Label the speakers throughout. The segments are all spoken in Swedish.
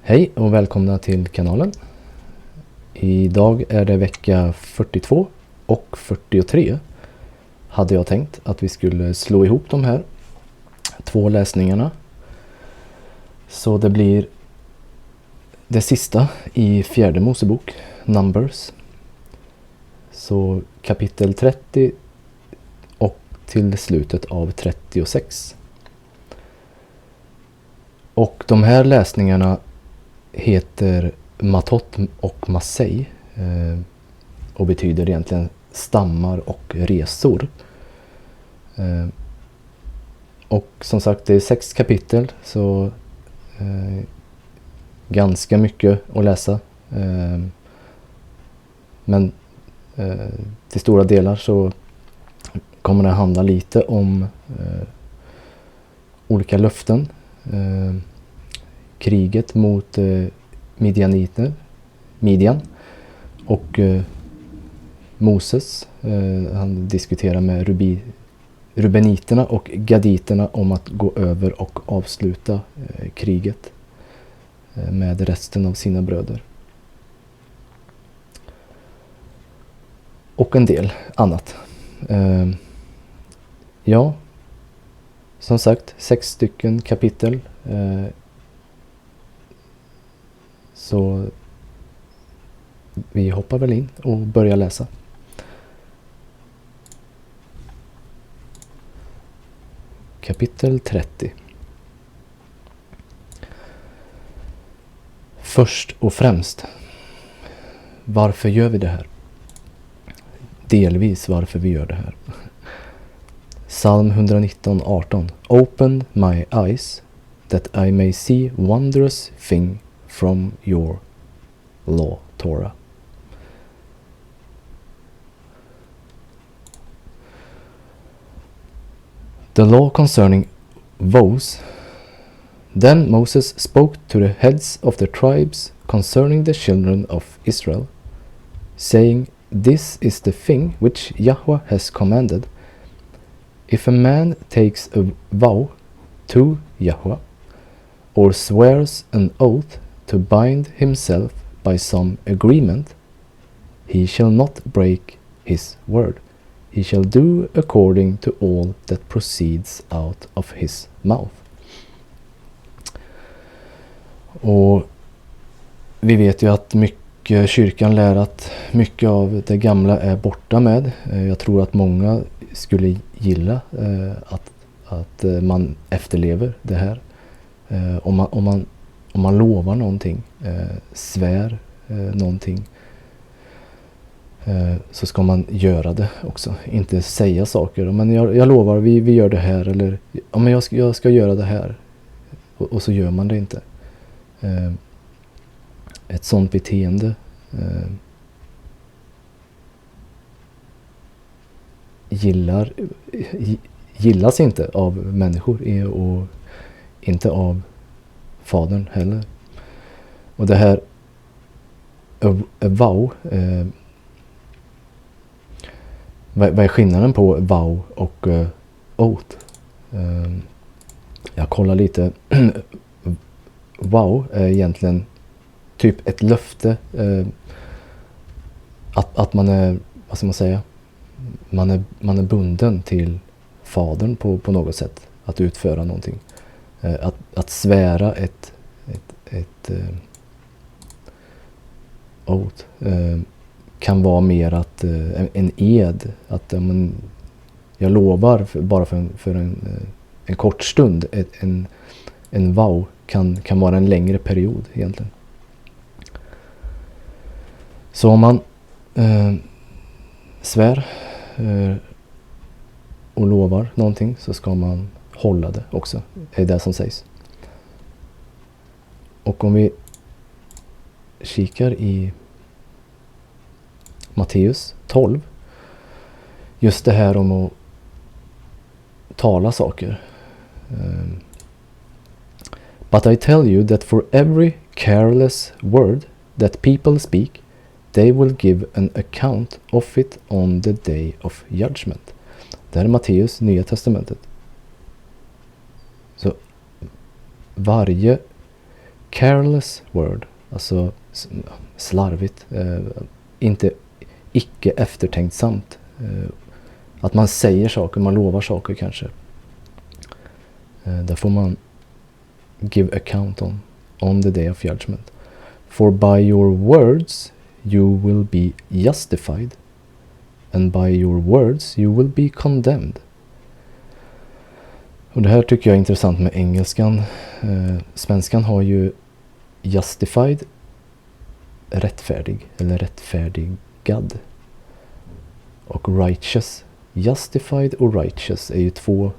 Speaker 1: Hej och välkomna till kanalen. Idag är det vecka 42 och 43. Hade jag tänkt att vi skulle slå ihop de här två läsningarna. Så det blir det sista i fjärde Mosebok, Numbers. Så kapitel 30 och till slutet av 36. Och de här läsningarna heter Matot och Massej och betyder egentligen stammar och resor. Och som sagt, det är 6 kapitel, så ganska mycket att läsa. Men till stora delar så kommer det handla lite om olika löften. Kriget mot Midjan och Moses. Han diskuterar med Rubeniterna och Gaditerna om att gå över och avsluta kriget med resten av sina bröder. Och en del annat. Ja, som sagt, 6 stycken kapitel. Så vi hoppar väl in och börjar läsa. Kapitel 30. Först och främst, varför gör vi det här? Delvis varför vi gör det här. Psalm 119:18. Open my eyes that I may see wondrous thing from your law, Torah. The law concerning vows. Then Moses spoke to the heads of the tribes concerning the children of Israel, saying, This is the thing which Yahweh has commanded. If a man takes a vow to Yahweh, or swears an oath to bind himself by some agreement, he shall not break his word. He shall do according to all that proceeds out of his mouth. Och vi vet ju att kyrkan lär att mycket av det gamla är borta med. Jag tror att många skulle gilla att man efterlever det här. Om man lovar någonting, svär någonting, så ska man göra det också. Inte säga saker. Men jag lovar, vi gör det här. Eller men jag ska göra det här. Och så gör man det inte. Ett sånt beteende gillas inte av människor och inte av fadern heller. Och det här vow, vad är skillnaden på vow och oath? Jag kollar lite. Vow är egentligen typ ett löfte, att man är, vad ska man säga, man är bunden till fadern på något sätt att utföra någonting. Att svära ett oath kan vara mer att en ed, att jag lovar bara för en kort stund. En vow kan vara en längre period egentligen. Så om man svär och lovar någonting, så ska man hålla det också. Det är det som sägs. Och om vi kikar i Matteus 12, just det här om att tala saker. But I tell you that for every careless word that people speak, they will give an account of it on the day of judgment. Det här är Matteus, Nya testamentet. Så varje careless word, alltså slarvigt, inte icke eftertänksamt, att man säger saker, man lovar saker kanske. Där får man give account on the day of judgment. For by your words you will be justified, and by your words you will be condemned. Och det här tycker jag är intressant med engelskan. Svenskan har ju justified, rättfärdig eller rättfärdigad, och righteous. Justified och righteous är ju två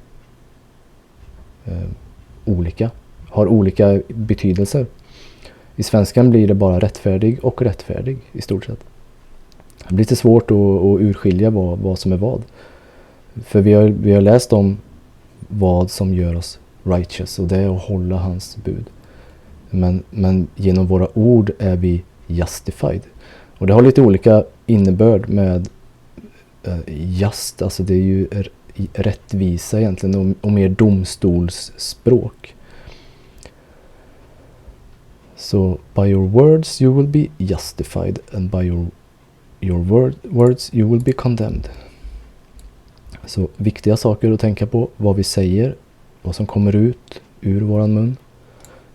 Speaker 1: har olika betydelser. I svenskan blir det bara rättfärdig och rättfärdig i stort sett. Det blir lite svårt att urskilja vad som är vad. För vi har läst om vad som gör oss righteous, och det är att hålla hans bud. Men genom våra ord är vi justified. Och det har lite olika innebörd med just, alltså det är ju rättvisa egentligen, och mer domstolsspråk. Så by your words you will be justified, and by your words you will be condemned. Så viktiga saker att tänka på, vad vi säger, vad som kommer ut ur våran mun.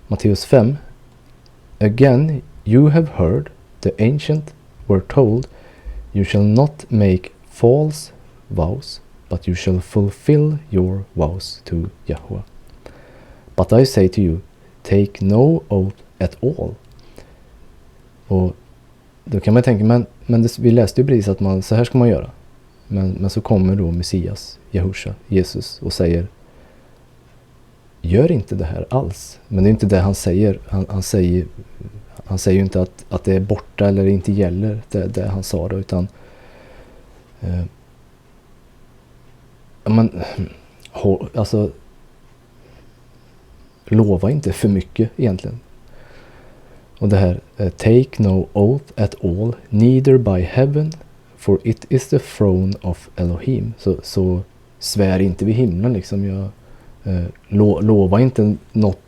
Speaker 1: Matteus 5. Again you have heard the ancient were told, you shall not make false vows, but you shall fulfill your vows to Yahweh. But I say to you, take no oath at all. Och då kan man tänka, men vi läste ju precis att så här ska man göra. Men så kommer då Messias, Jehusha, Jesus, och säger, gör inte det här alls. Men det är inte det han säger. Han säger ju inte att det är borta eller inte gäller, det han sa då, utan alltså lova inte för mycket egentligen. Och det här, take no oath at all, neither by heaven, for it is the throne of Elohim. Så svär inte vid himlen liksom. Lova inte något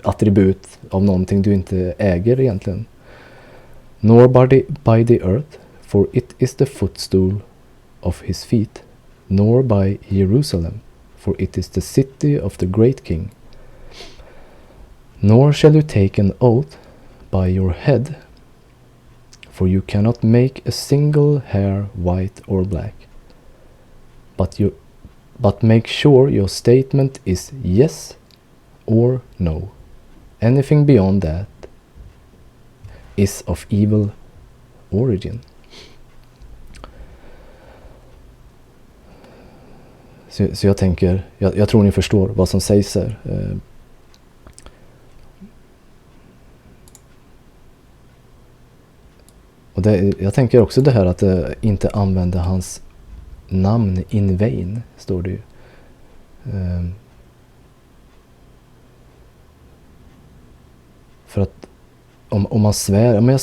Speaker 1: attribut av någonting du inte äger egentligen. Nor by the earth, for it is the footstool of his feet. Nor by Jerusalem, for it is the city of the great king. Nor shall you take an oath by your head, for you cannot make a single hair white or black. But make sure your statement is yes or no. Anything beyond that is of evil origin. Så jag tänker, jag tror ni förstår vad som sägs här. Och jag tänker också det här att inte använda hans namn in vain, står det ju. För att om man svär, jag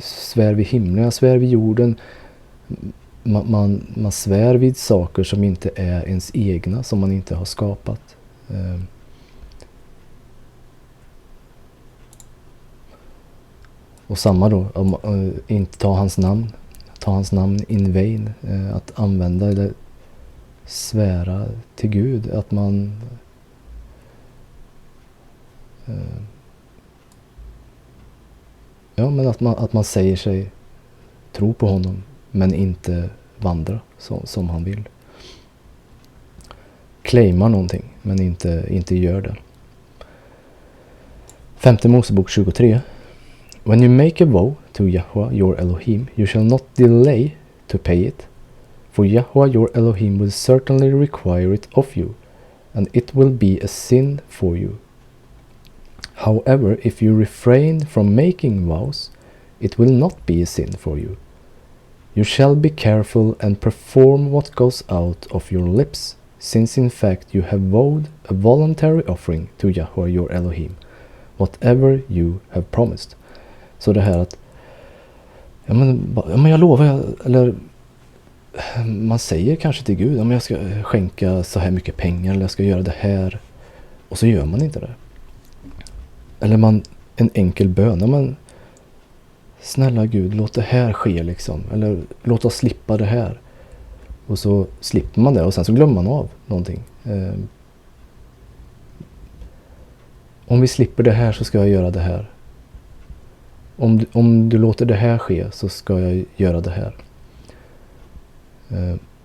Speaker 1: svär vid himlen, jag svär vid jorden. Man svär vid saker som inte är ens egna, som man inte har skapat. Och samma då, inte ta hans namn in vain, att använda eller svära till Gud, att man men att man säger sig tro på honom men inte vandra som han vill. Claimar någonting men inte gör det. 5 Mosebok 23. When you make a vow to Yahweh your Elohim, you shall not delay to pay it, for Yahweh your Elohim will certainly require it of you, and it will be a sin for you. However, if you refrain from making vows, it will not be a sin for you. You shall be careful and perform what goes out of your lips, since in fact you have vowed a voluntary offering to Yahweh your Elohim, whatever you have promised. Så det här att men jag lovar, eller man säger kanske till Gud, jag ska skänka så här mycket pengar, eller jag ska göra det här, och så gör man inte det. Eller en enkel bön. Ja, men, snälla Gud, låt det här ske liksom. Eller låt oss slippa det här. Och så slipper man det och sen så glömmer man av någonting. Om vi slipper det här så ska jag göra det här. Om du låter det här ske så ska jag göra det här.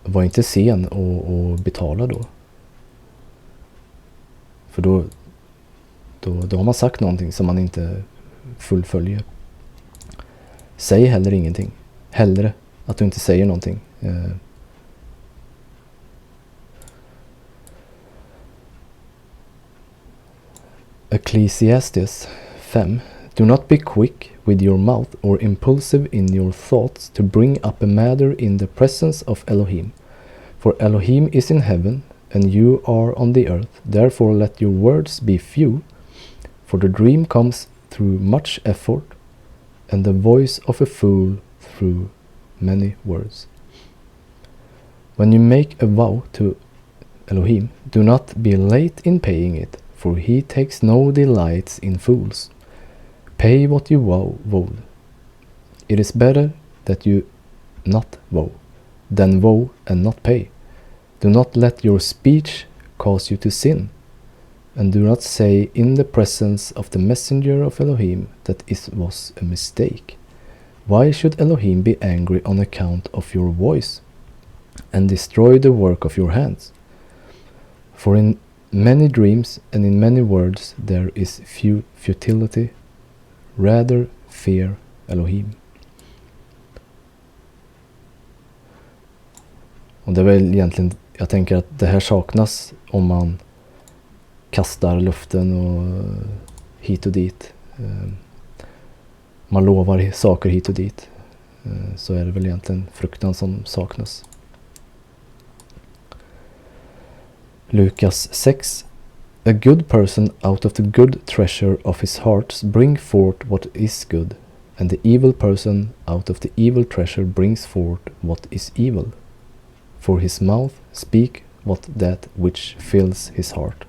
Speaker 1: Var inte sen och betala då. För då har man sagt någonting som man inte fullföljer. Säg heller ingenting. Hellre att du inte säger någonting. Ecclesiastes 5. Do not be quick with your mouth or impulsive in your thoughts to bring up a matter in the presence of Elohim. For Elohim is in heaven, and you are on the earth. Therefore let your words be few, for the dream comes through much effort, and the voice of a fool through many words. When you make a vow to Elohim, do not be late in paying it, for he takes no delights in fools. Pay what you vowed. It is better that you not vow than vow and not pay. Do not let your speech cause you to sin, and do not say in the presence of the messenger of Elohim that it was a mistake. Why should Elohim be angry on account of your voice and destroy the work of your hands? For in many dreams and in many words there is futility. Rather fear Elohim. Och det är väl egentligen, jag tänker att det här saknas om man kastar löften och hit och dit. Man lovar saker hit och dit. Så är det väl egentligen fruktan som saknas. Lukas 6. A good person out of the good treasure of his heart bring forth what is good, and the evil person out of the evil treasure brings forth what is evil. For his mouth speak that which fills his heart.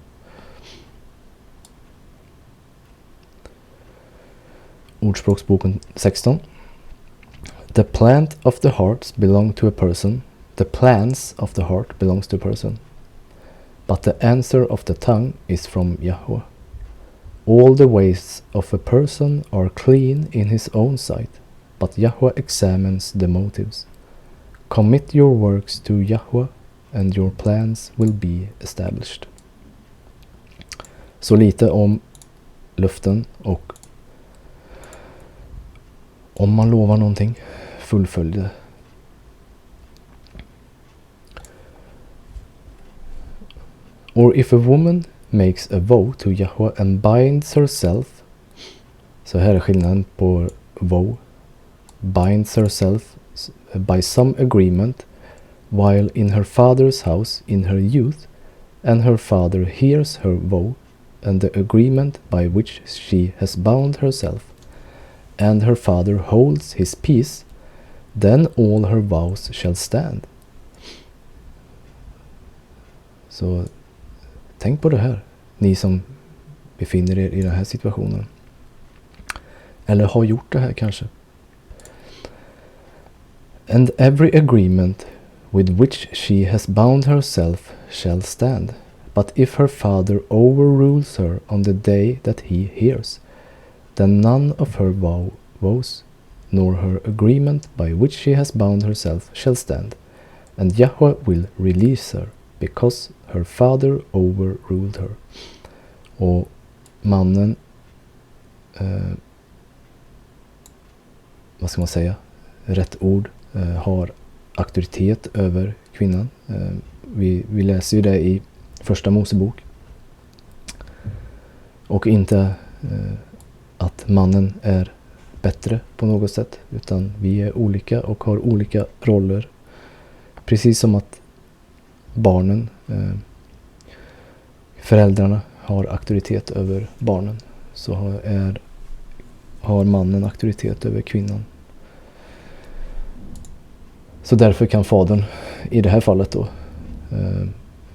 Speaker 1: Ordspråksboken 16. The plant of the heart belong to a person. The plans of the heart belongs to a person. But the answer of the tongue is from Yahweh. All the ways of a person are clean in his own sight, but Yahweh examines the motives. Commit your works to Yahweh, and your plans will be established. Så lite om löften, och om man lovar någonting, fullfölj det. Or if a woman makes a vow to Yahweh and binds herself. Så här är skillnaden på vow. Binds herself by some agreement while in her father's house in her youth, and her father hears her vow and the agreement by which she has bound herself, and her father holds his peace, then all her vows shall stand. Så tänk på det här, ni som befinner er i den här situationen. Eller har gjort det här kanske. And every agreement with which she has bound herself shall stand. But if her father overrules her on the day that he hears, then none of her vows, nor her agreement by which she has bound herself shall stand. And Yahweh will release her, because her father overruled her. Och mannen, vad ska man säga? Rätt ord, har auktoritet över kvinnan. Vi läser ju det i första Mosebok. Och inte att mannen är bättre på något sätt, utan vi är olika och har olika roller. Precis som att barnen, föräldrarna har auktoritet över barnen, så har mannen auktoritet över kvinnan. Så därför kan fadern i det här fallet då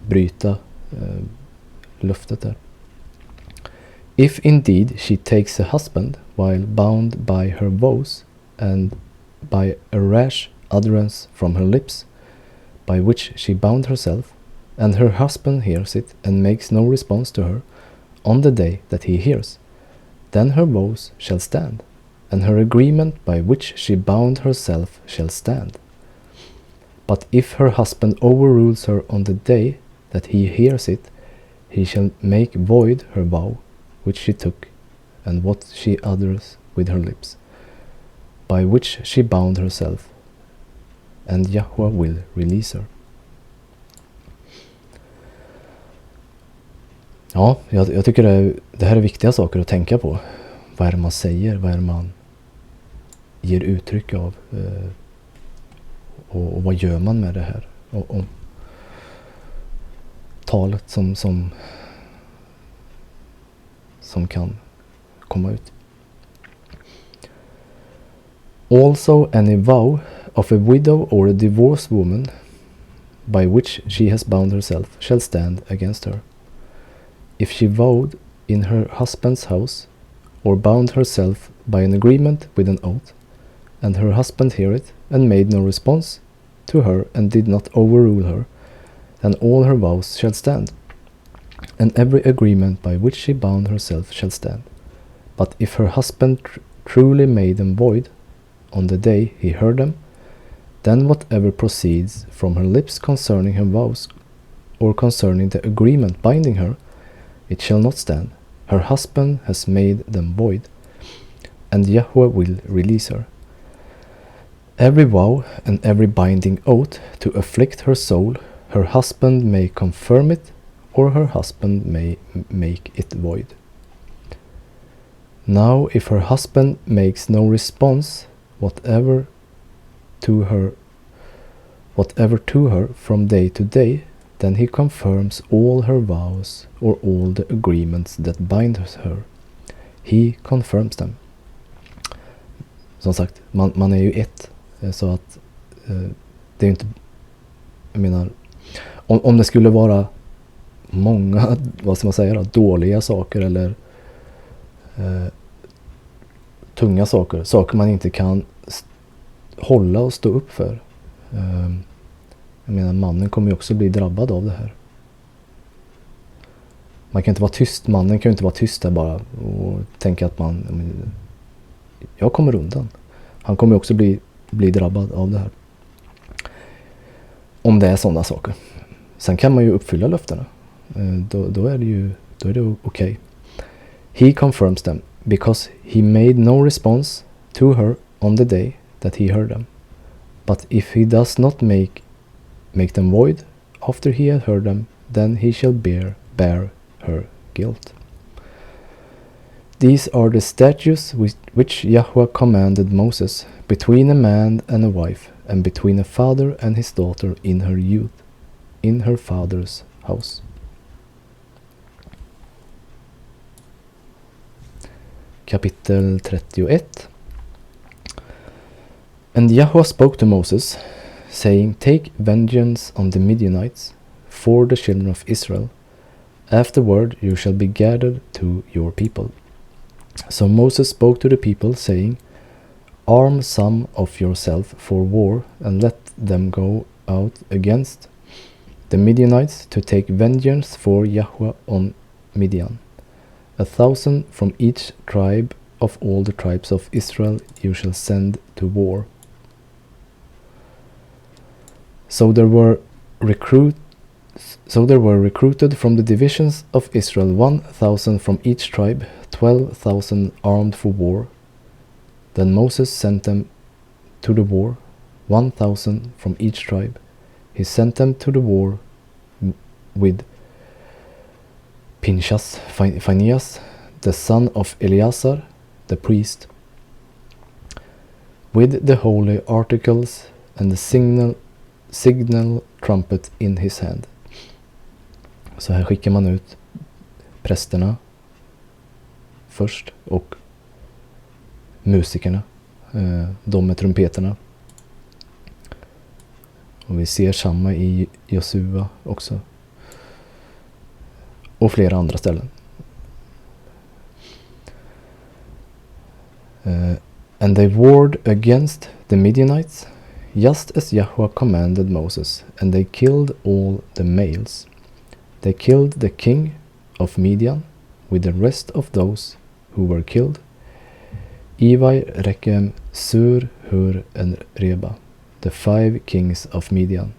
Speaker 1: bryta löftet där. If indeed she takes a husband while bound by her vows and by a rash utterance from her lips, by which she bound herself, and her husband hears it and makes no response to her on the day that he hears, then her vows shall stand, and her agreement by which she bound herself shall stand. But if her husband overrules her on the day that he hears it, he shall make void her vow which she took, and what she utters with her lips, by which she bound herself, and Yahweh will release her. Ja, jag tycker det här är viktiga saker att tänka på. Vad är det man säger? Vad är det man ger uttryck av? Och vad gör man med det här? Och talet som kan komma ut. Also any vow of a widow or a divorced woman by which she has bound herself shall stand against her. If she vowed in her husband's house, or bound herself by an agreement with an oath, and her husband hear it, and made no response to her, and did not overrule her, then all her vows shall stand, and every agreement by which she bound herself shall stand. But if her husband truly made them void on the day he heard them, then whatever proceeds from her lips concerning her vows, or concerning the agreement binding her, it shall not stand. Her husband has made them void, and Yahweh will release her. Every vow and every binding oath to afflict her soul, her husband may confirm it, or her husband may make it void. Now if her husband makes no response whatever to her from day to day, then he confirms all her vows or all the agreements that bind her. He confirms them. Som sagt, man är ju ett. Så att det är inte... Jag menar, om det skulle vara många, vad ska man säga då, dåliga saker eller tunga saker man inte kan hålla och stå upp för. Jag menar, mannen kommer ju också bli drabbad av det här. Man kan inte vara tyst, mannen kan ju inte vara tyst där bara och tänka att jag kommer undan. Han kommer också bli drabbad av det här. Om det är sådana saker. Sen kan man ju uppfylla löftena. Då är det okej. He confirms them because he made no response to her on the day that he heard them. But if he does not make them void after he had heard them, then he shall bear her guilt. These are the statutes which Yahweh commanded Moses between a man and a wife, and between a father and his daughter in her youth, in her father's house. Kapitel 31. And Yahweh spoke to Moses, saying, Take vengeance on the Midianites for the children of Israel. Afterward you shall be gathered to your people. So Moses spoke to the people, saying, Arm some of yourself for war, and let them go out against the Midianites to take vengeance for Yahweh on Midjan. 1,000 from each tribe of all the tribes of Israel you shall send to war. So there were recruited from the divisions of Israel 1,000 from each tribe, 12,000 armed for war. Then Moses sent them to the war, 1,000 from each tribe. He sent them to the war with Phinehas, the son of Eleazar, the priest, with the holy articles and the signal trumpet in his hand. Så här skickar man ut prästerna först och musikerna, de med trumpeterna. Och vi ser samma i Josua också. Och flera andra ställen. And they warred against the Midianites, just as Yahweh commanded Moses, and they killed all the males. They killed the king of Midjan with the rest of those who were killed, Evai, Rekem, Sur, Hur, and Reba, the 5 kings of Midjan.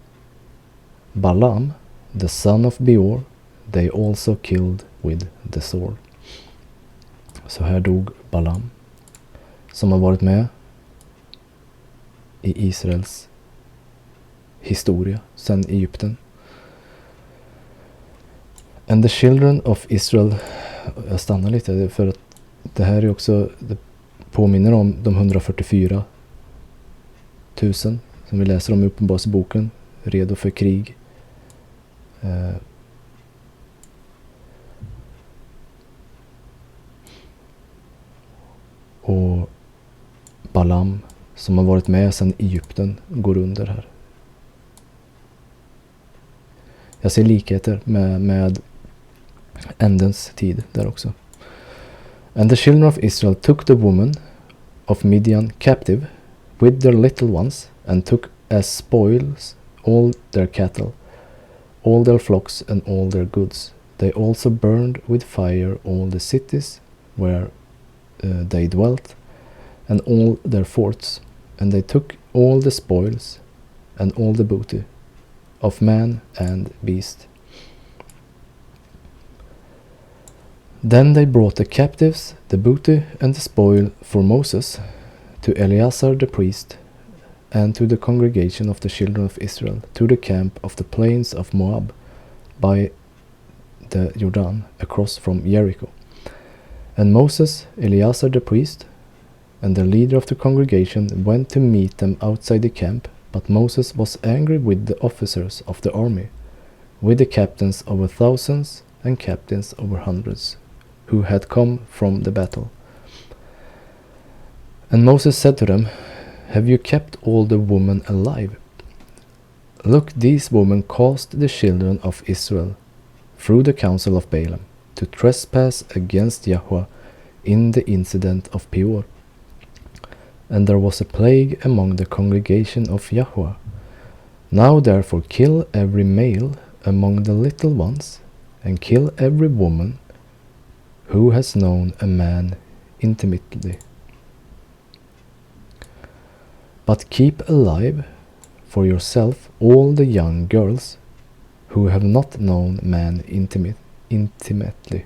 Speaker 1: Balaam, the son of Beor, they also killed with the sword. Så här dog Balaam, som har varit med i Israels historia sedan Egypten. And the children of Israel, jag stannar lite för att det här är också, det påminner om de 144 000 som vi läser om i Uppenbarelseboken, redo för krig. Och Balaam, som har varit med sedan Egypten, går under här. Jag ser likheter med ändens tid där också. And the children of Israel took the woman of Midjan captive with their little ones, and took as spoils all their cattle, all their flocks, and all their goods. They also burned with fire all the cities where they dwelt, and all their forts, and they took all the spoils and all the booty of man and beast. Then they brought the captives, the booty, and the spoil for Moses to Eleazar the priest, and to the congregation of the children of Israel, to the camp of the plains of Moab, by the Jordan, across from Jericho. And Moses, Eleazar the priest, and the leader of the congregation went to meet them outside the camp, but Moses was angry with the officers of the army, with the captains over thousands and captains over hundreds, who had come from the battle. And Moses said to them, Have you kept all the women alive? Look, these women caused the children of Israel through the counsel of Balaam to trespass against Yahweh in the incident of Peor. And there was a plague among the congregation of Yahweh. Now therefore kill every male among the little ones, and kill every woman who has known a man intimately. But keep alive for yourself all the young girls who have not known man intimately.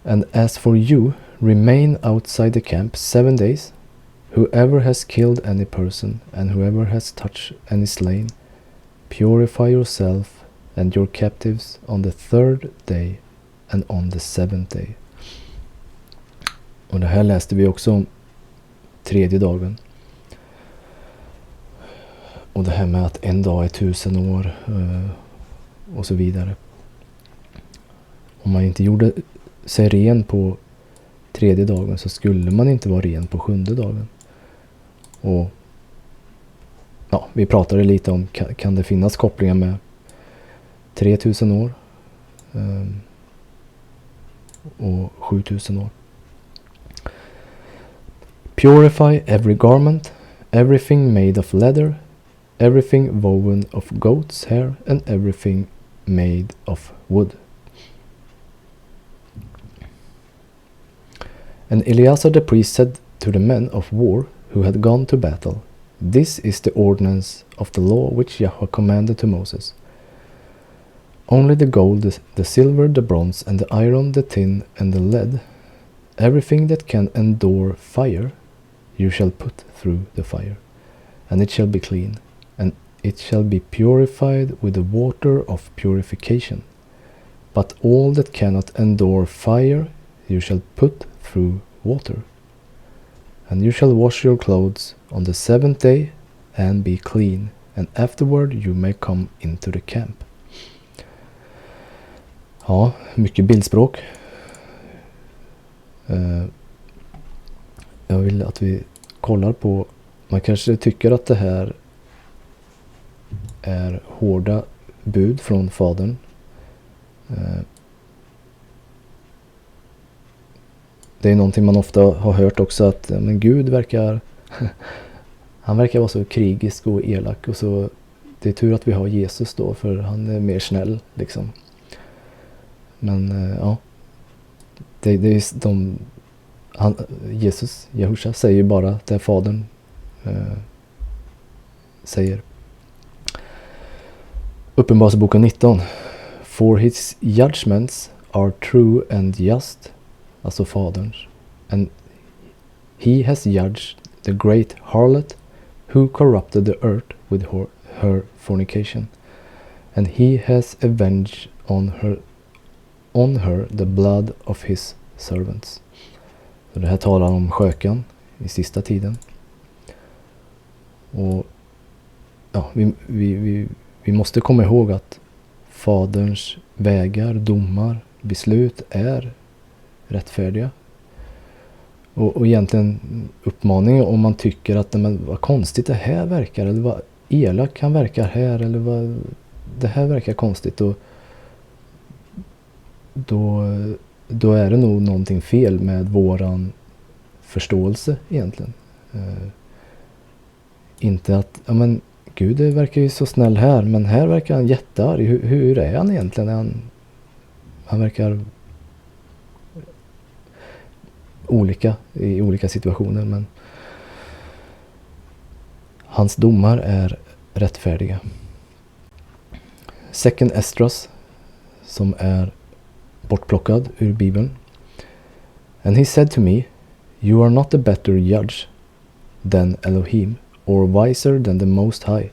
Speaker 1: And as for you, remain outside the camp 7 days. Whoever has killed any person, and whoever has touched any slain, purify yourself and your captives on the 3rd day and on the 7th day. Och det här läste vi också om 3:e dagen. Och det här med att en dag är 1000 år och så vidare. Om man inte gjorde sig ren på 3:e dagen så skulle man inte vara ren på 7:e dagen. Och ja, vi pratade lite om kan det finnas kopplingar med 3000 år och 7000 år. Purify every garment, everything made of leather, everything woven of goat's hair, and everything made of wood. And Eleazar the priest said to the men of war who had gone to battle, This is the ordinance of the law which Yahweh commanded to Moses. Only the gold, the silver, the bronze, and the iron, the tin, and the lead, everything that can endure fire, you shall put through the fire, and it shall be clean, and it shall be purified with the water of purification. But all that cannot endure fire, you shall put through water. And you shall wash your clothes on the 7th day and be clean, and afterward you may come into the camp. Ja, mycket bildspråk. Jag vill att vi kollar på, man kanske tycker att det här är hårda bud från fadern. det är någonting man ofta har hört också, att men Gud verkar han verkar vara så krigisk och elak, och så det är tur att vi har Jesus då, för han är mer snäll liksom. Men ja, det är Jesus, Jehusha, säger ju bara det fadern säger. Uppenbarelseboken 19. For his judgments are true and just, alltså faderns. And he has judged the great harlot who corrupted the earth with her fornication. And he has avenged on her the blood of his servants. Så det här talar om skökan i sista tiden. Och ja, vi måste komma ihåg att faderns vägar, domar, beslut är rättfärdiga. Och egentligen uppmaningen, om man tycker att men, vad konstigt det här verkar, eller vad elak han verkar här, eller vad det här verkar konstigt, då är det nog någonting fel med våran förståelse egentligen. Inte att, ja men Gud verkar ju så snäll här, men här verkar han jättearg. Hur är han egentligen? Han verkar olika i olika situationer, men hans domar är rättfärdiga. Second Esdras, som är bortplockad ur Bibeln. And he said to me, you are not a better judge than Elohim, or wiser than the Most High.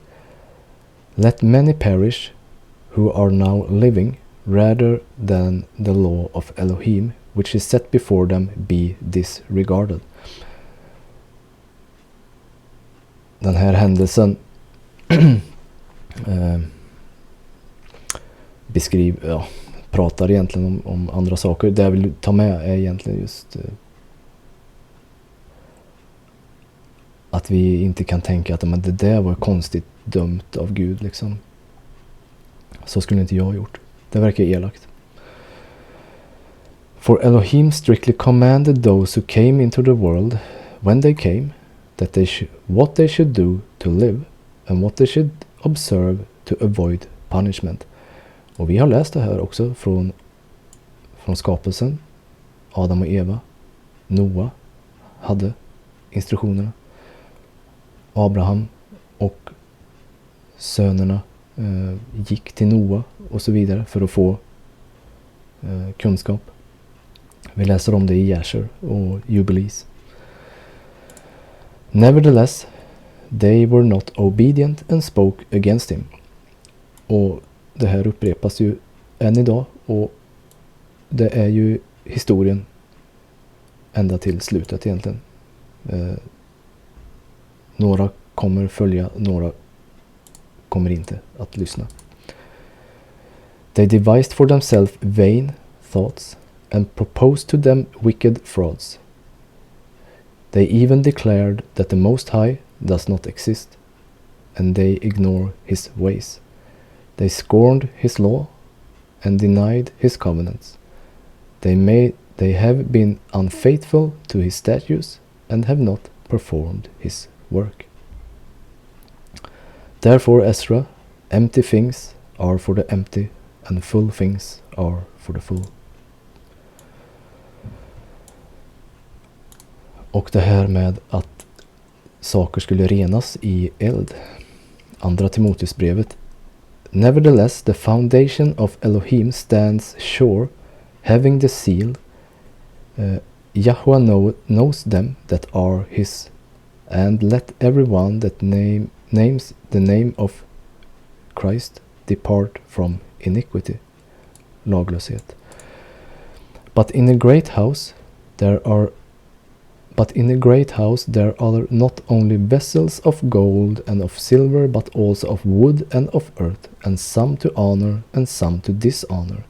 Speaker 1: Let many perish who are now living, rather than the law of Elohim, which is set before them, be disregarded. Den här händelsen pratar egentligen om andra saker. Det jag vill ta med är egentligen just att vi inte kan tänka att men det där var konstigt dömt av Gud liksom. Så skulle inte jag ha gjort. Det verkar elakt. For Elohim strictly commanded those who came into the world when they came, that what they should do to live and what they should observe to avoid punishment. Och vi har läst det här också från skapelsen. Adam och Eva. Noa hade instruktionerna. Abraham och sönerna gick till Noa och så vidare för att få kunskap. Vi läser om det i Resor och Jubilees. Nevertheless, they were not obedient and spoke against him. Och det här upprepas ju än idag, och det är ju historien ända till slutet egentligen. Några kommer följa, några kommer inte att lyssna. They devised for themselves vain thoughts and proposed to them wicked frauds. They even declared that the Most High does not exist, and they ignore his ways. They scorned his law and denied his covenants. They have been unfaithful to his statutes and have not performed his work. Therefore, Ezra, empty things are for the empty, and full things are for the full. Och det här med att saker skulle renas i eld. Andra Timoteusbrevet. Nevertheless, the foundation of Elohim stands sure, having the seal. Yahweh knows them that are his, and let everyone that names the name of Christ depart from iniquity, laglöshet. But in a great house there are not only vessels of gold and of silver, but also of wood and of earth, and some to honor and some to dishonor.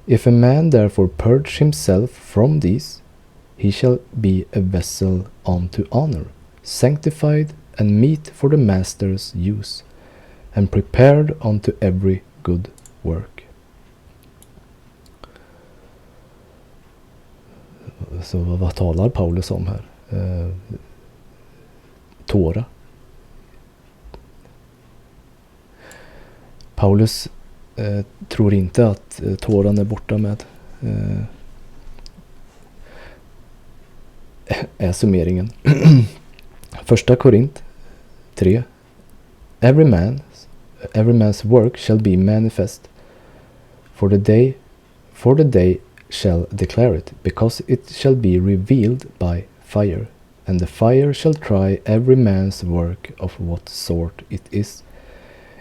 Speaker 1: If a man therefore purge himself from these, he shall be a vessel unto honor, sanctified and meet for the master's use, and prepared unto every good work. Så vad talar Paulus om här? Torah. Paulus tror inte att Toran är borta med. Är summeringen. Första Korint 3. Every man's work shall be manifest, for the day shall declare it, because it shall be revealed by fire, and the fire shall try every man's work of what sort it is.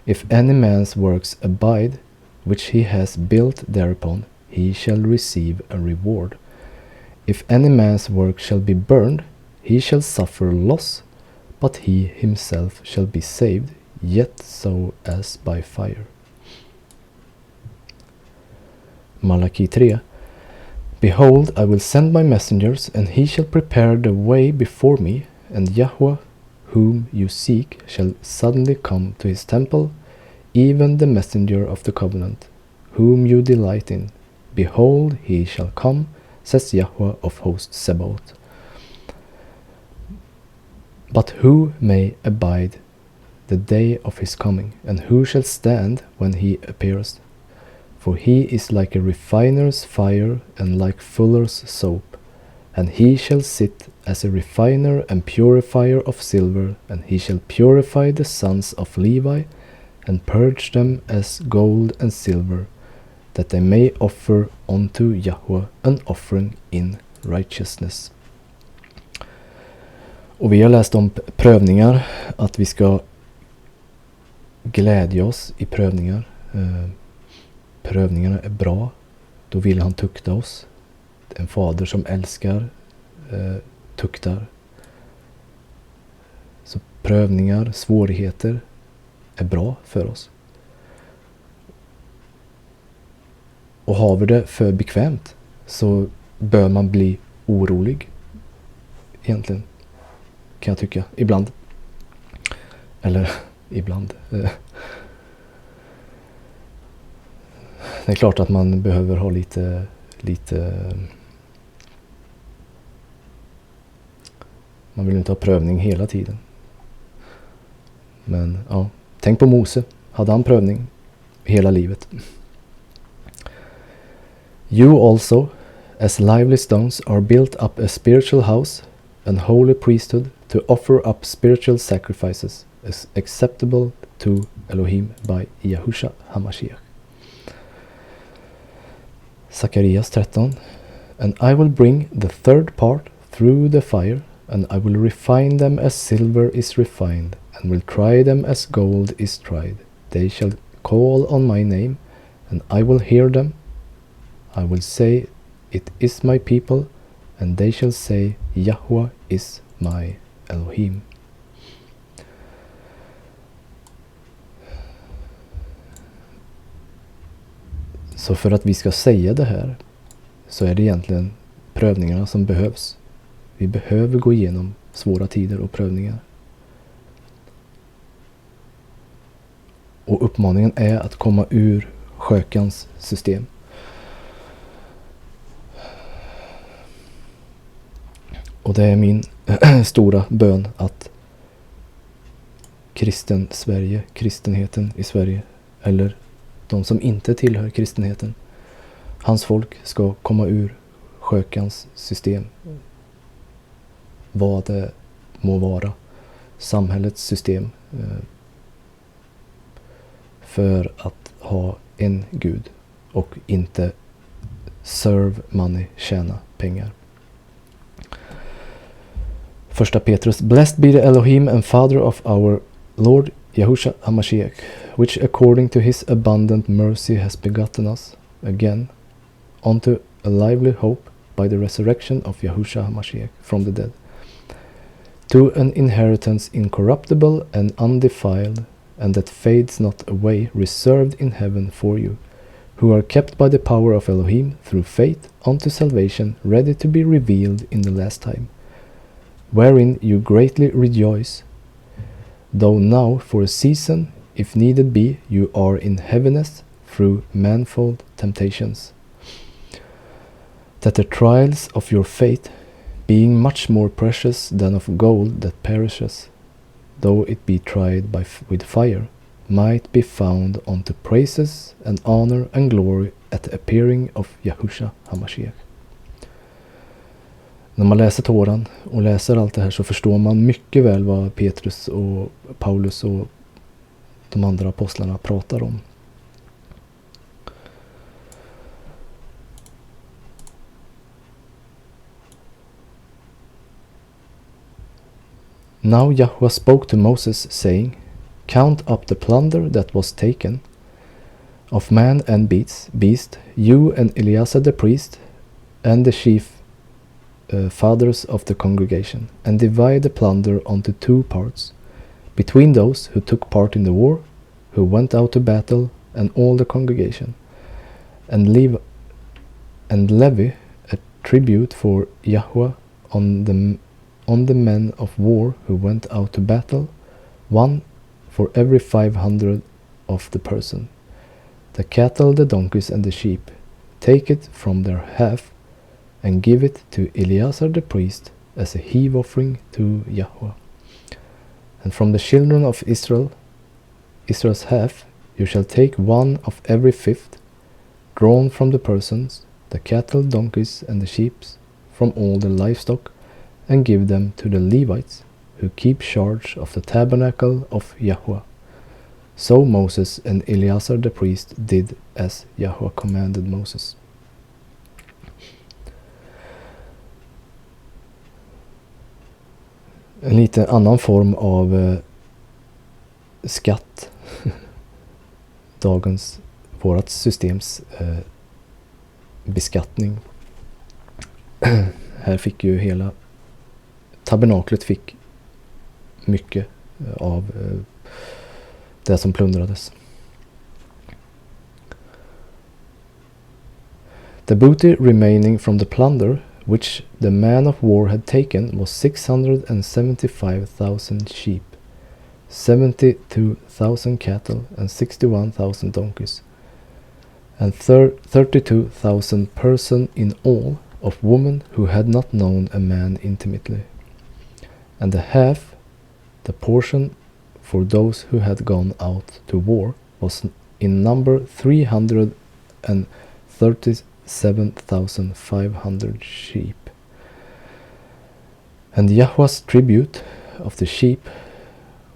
Speaker 1: If any man's works abide, which he has built thereupon, he shall receive a reward. If any man's work shall be burned, he shall suffer loss, but he himself shall be saved, yet so as by fire. Malachi 3. Behold, I will send my messengers, and he shall prepare the way before me, and Yahweh, whom you seek, shall suddenly come to his temple, even the messenger of the covenant, whom you delight in. Behold, he shall come, says Yahweh of hosts Sebaot. But who may abide the day of his coming, and who shall stand when he appears? For he is like a refiner's fire, and like fuller's soap. And he shall sit as a refiner and purifier of silver, and he shall purify the sons of Levi, and purge them as gold and silver, that they may offer unto Yahweh an offering in righteousness. Och vi har läst om prövningar, att vi ska glädja oss i prövningar. Prövningarna är bra, då vill han tukta oss. En fader som älskar tuktar. Så prövningar, svårigheter är bra för oss. Och har vi det för bekvämt så bör man bli orolig. Egentligen, kan jag tycka. Ibland. Eller ibland. Det är klart att man behöver ha lite man vill inte ha prövning hela tiden. Men ja, tänk på Mose. Hade han prövning hela livet. You also, as lively stones, are built up a spiritual house, an holy priesthood, to offer up spiritual sacrifices, as acceptable to Elohim by Yahusha HaMashiach. Sakarias 13. And I will bring the third part through the fire, and I will refine them as silver is refined, and will try them as gold is tried. They shall call on my name, and I will hear them. I will say, it is my people, and they shall say, Yahweh is my Elohim. Så för att vi ska säga det här så är det egentligen prövningarna som behövs. Vi behöver gå igenom svåra tider och prövningar. Och uppmaningen är att komma ur skökans system. Och det är min stora bön att kristenheten i Sverige, eller de som inte tillhör kristenheten, hans folk ska komma ur skökans system. Vad det må vara. Samhällets system. För att ha en Gud och inte serve money, tjäna pengar. Första Petrus. Blessed be the Elohim and Father of our Lord Yahusha HaMashiach, which according to his abundant mercy has begotten us again unto a lively hope by the resurrection of Yahusha HaMashiach from the dead, to an inheritance incorruptible and undefiled, and that fades not away, reserved in heaven for you, who are kept by the power of Elohim through faith unto salvation, ready to be revealed in the last time, wherein you greatly rejoice, though now for a season, if needed be, you are in heaviness through manifold temptations, that the trials of your faith, being much more precious than of gold that perishes, though it be tried with fire, might be found unto praises and honor and glory at the appearing of Yahusha HaMashiach. När man läser Toran och läser allt det här så förstår man mycket väl vad Petrus och Paulus och de andra apostlarna pratar om. Now Yahweh spoke to Moses, saying, Count up the plunder that was taken of man and beast, you and Eleazar the priest, and the chief fathers of the congregation, and divide the plunder unto 2 parts, between those who took part in the war, who went out to battle, and all the congregation, and levy a tribute for Yahweh on the men of war who went out to battle, 1 for every 500 of the person. The cattle, the donkeys, and the sheep, take it from their half, and give it to Eleazar the priest as a heave offering to Yahweh. And from the children of Israel's half, you shall take 1 of every 5th, drawn from the persons, the cattle, donkeys, and the sheep, from all the livestock, and give them to the Levites, who keep charge of the tabernacle of Yahweh. So Moses and Eleazar the priest did as Yahweh commanded Moses. En lite annan form av skatt. Vårat systems beskattning. Här fick ju hela tabernaklet fick mycket av det som plundrades. The booty remaining from the plunder which the man of war had taken was 675,000 sheep, 72,000 cattle, and 61,000 donkeys, and 32,000 persons in all, of women who had not known a man intimately. And the half, the portion for those who had gone out to war, was in number 337,500 sheep. And Yahweh's tribute of the sheep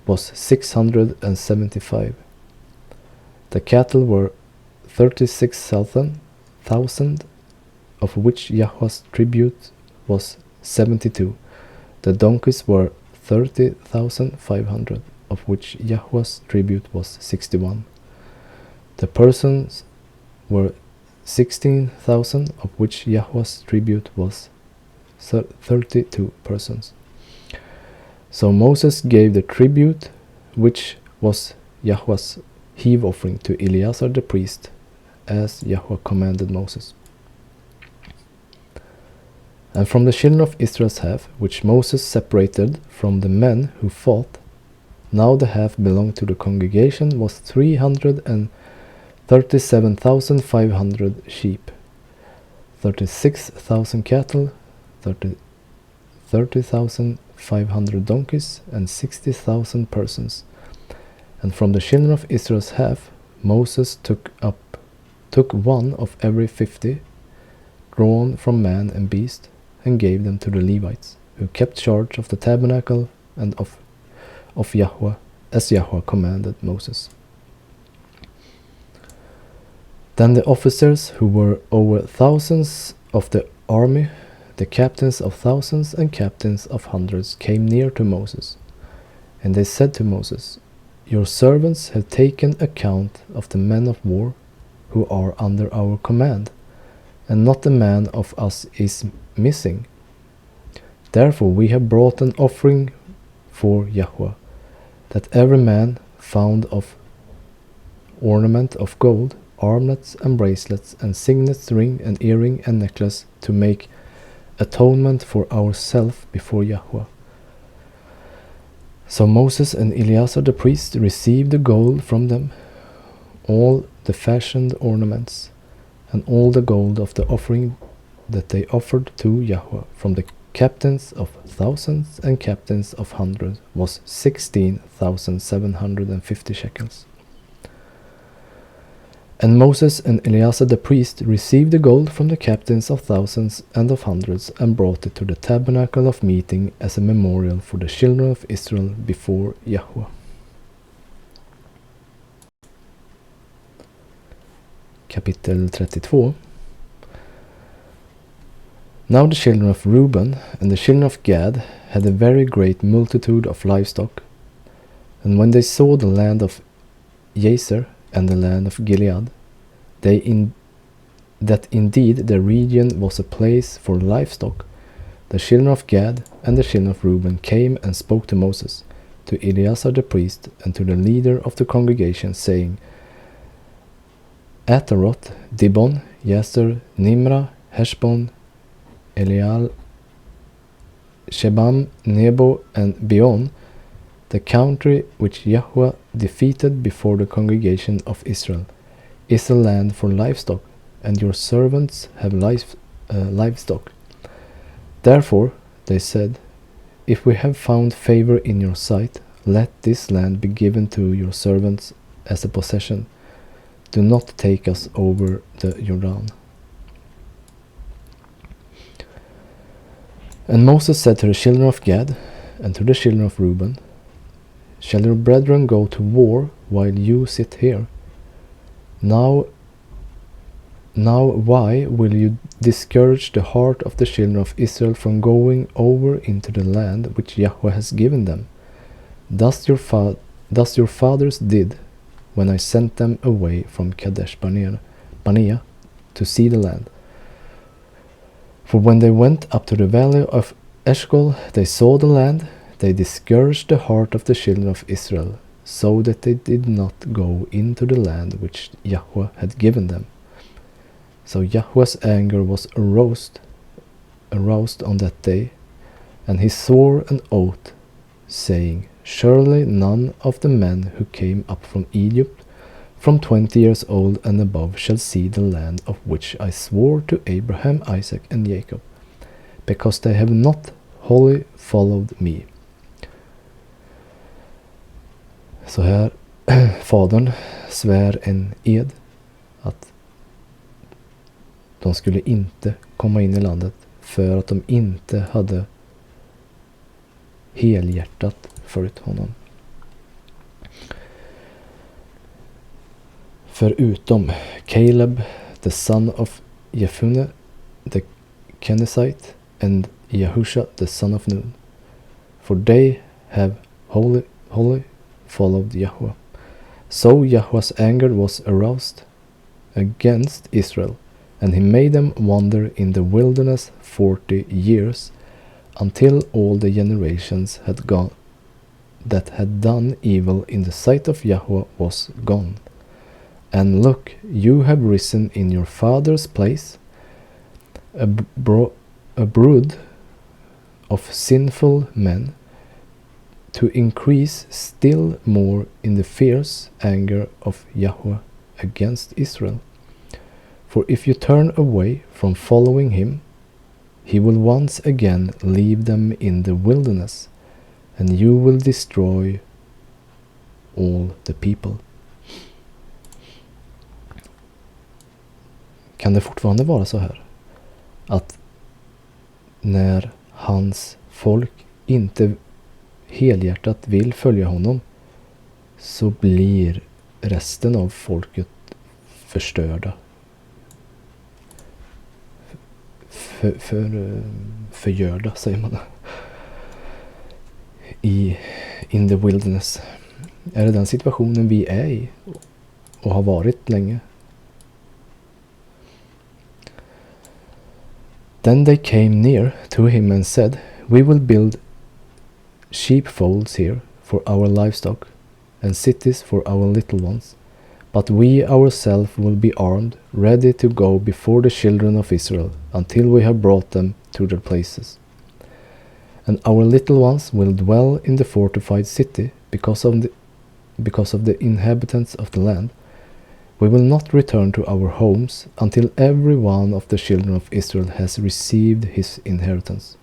Speaker 1: was 675. The cattle were 36,000, of which Yahweh's tribute was 72. The donkeys were 30,500, of which Yahweh's tribute was 61. The persons were 16,000, of which Yahweh's tribute was 32 persons. So Moses gave the tribute, which was Yahweh's heave offering, to Eleazar the priest, as Yahweh commanded Moses. And from the children of Israel's half, which Moses separated from the men who fought, now the half belonged to the congregation, was 337,500 sheep, 36,000 cattle, 30,500 donkeys, and 60,000 persons. And from the children of Israel's half, Moses took 1 of every 50, drawn from man and beast, and gave them to the Levites, who kept charge of the tabernacle and of Yahweh, as Yahweh commanded Moses. Then the officers who were over thousands of the army, the captains of thousands and captains of hundreds, came near to Moses. And they said to Moses, Your servants have taken account of the men of war who are under our command, and not a man of us is missing. Therefore we have brought an offering for Yahweh, that every man found of ornament of gold, armlets and bracelets, and signets, ring and earring and necklace, to make atonement for ourselves before Yahweh. So Moses and Eleazar the priest received the gold from them, all the fashioned ornaments, and all the gold of the offering that they offered to Yahweh, from the captains of thousands and captains of hundreds was 16,750 shekels. And Moses and Eleazar the priest received the gold from the captains of thousands and of hundreds and brought it to the tabernacle of meeting as a memorial for the children of Israel before Yahweh. Kapitel 32. Now the children of Reuben and the children of Gad had a very great multitude of livestock. And when they saw the land of Jazer and the land of Gilead, that indeed the region was a place for livestock, the children of Gad and the children of Reuben came and spoke to Moses, to Eleazar the priest, and to the leader of the congregation, saying, Ataroth, Dibon, Jazer, Nimra, Heshbon, Eleal, Shebam, Nebo, and Beon, the country which Yahweh defeated before the congregation of Israel, is a land for livestock, and your servants have livestock. Therefore, they said, if we have found favor in your sight, let this land be given to your servants as a possession. Do not take us over the Jordan. And Moses said to the children of Gad and to the children of Reuben, shall your brethren go to war while you sit here? Now why will you discourage the heart of the children of Israel from going over into the land which Yahweh has given them? Thus your fathers did when I sent them away from Kadesh Barnea to see the land. For when they went up to the valley of Eshcol, they saw the land. They discouraged the heart of the children of Israel, so that they did not go into the land which Yahweh had given them. So Yahweh's anger was aroused on that day, and he swore an oath, saying, surely none of the men who came up from Egypt, from 20 years old and above, shall see the land of which I swore to Abraham, Isaac, and Jacob, because they have not wholly followed me. Så här, fadern svär en ed att de skulle inte komma in i landet för att de inte hade helhjärtat följt honom. Förutom Caleb, the son of Jephunneh, the Kenizzite, and Yahusha, the son of Nun, for they have wholly followed Yahweh. So Yahweh's anger was aroused against Israel, and he made them wander in the wilderness 40 years, until all the generations had gone that had done evil in the sight of Yahweh was gone. And look, you have risen in your father's place, a brood of sinful men, to increase still more in the fierce anger of Yahweh against Israel. For if you turn away from following him, he will once again leave them in the wilderness, and you will destroy all the people. Kan det fortfarande vara så här att när hans folk inte helhjärtat vill följa honom, så blir resten av folket förstörda, förgörda, säger man, in the wilderness. Är det den situationen vi är i och har varit länge? Then they came near to him and said, we will build sheepfolds here for our livestock, and cities for our little ones, but we ourselves will be armed, ready to go before the children of Israel, until we have brought them to their places. And our little ones will dwell in the fortified city, because of the inhabitants of the land. We will not return to our homes until every one of the children of Israel has received his inheritance.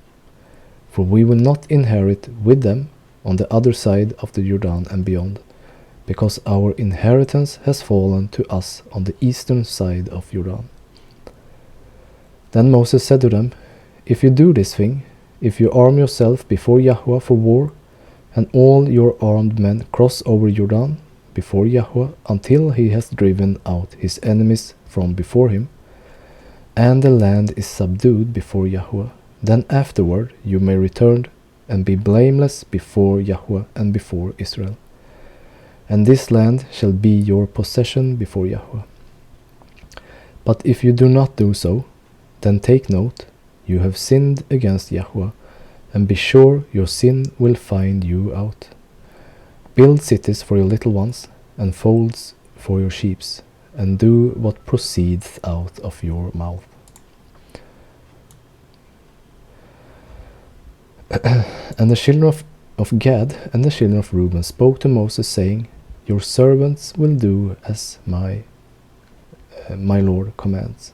Speaker 1: for we will not inherit with them on the other side of the Jordan and beyond, because our inheritance has fallen to us on the eastern side of Jordan. Then Moses said to them, if you do this thing, if you arm yourself before Yahweh for war, and all your armed men cross over Jordan before Yahweh until he has driven out his enemies from before him, and the land is subdued before Yahweh, then afterward you may return and be blameless before Yahweh and before Israel. And this land shall be your possession before Yahweh. But if you do not do so, then take note, you have sinned against Yahweh, and be sure your sin will find you out. Build cities for your little ones, and folds for your sheep, and do what proceeds out of your mouth. And the children of Gad and the children of Reuben spoke to Moses, saying, your servants will do as my Lord commands.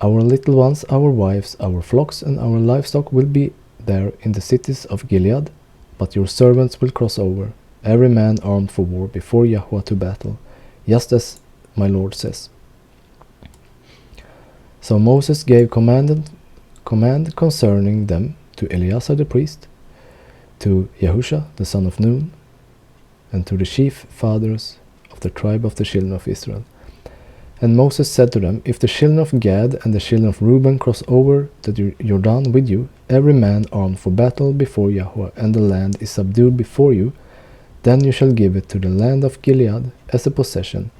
Speaker 1: Our little ones, our wives, our flocks, and our livestock will be there in the cities of Gilead, but your servants will cross over, every man armed for war, before Yahweh to battle, just as my Lord says. So Moses gave command concerning them to Eleazar the priest, to Yahusha the son of Nun, and to the chief fathers of the tribe of the children of Israel. And Moses said to them, if the children of Gad and the children of Reuben cross over the Jordan with you, every man armed for battle before Yahweh, and the land is subdued before you, then you shall give it to the land of Gilead as a possession.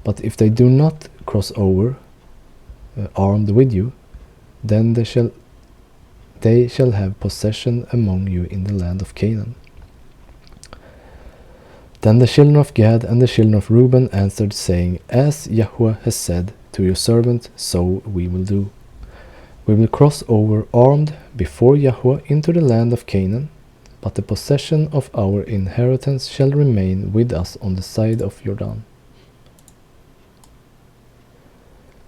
Speaker 1: But if they do not cross over armed with you, then they shall have possession among you in the land of Canaan. Then the children of Gad and the children of Reuben answered, saying, as Yahweh has said to your servant, so we will do. We will cross over armed before Yahweh into the land of Canaan, but the possession of our inheritance shall remain with us on the side of Jordan.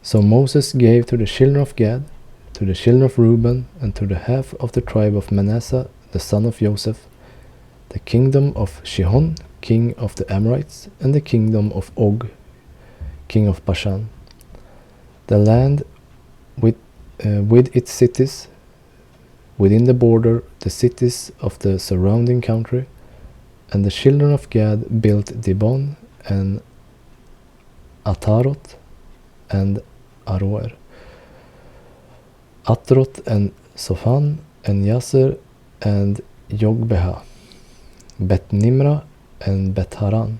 Speaker 1: So Moses gave to the children of Gad, to the children of Reuben, and to the half of the tribe of Manasseh, the son of Joseph, the kingdom of Shihon, king of the Amorites, and the kingdom of Og, king of Bashan, the land with its cities, within the border, the cities of the surrounding country. And the children of Gad built Dibon, and Atarot, and Aroer, Atrot, and Sophan, and Yaser, and Jogbeha, Bet Nimra, and Bet Haran,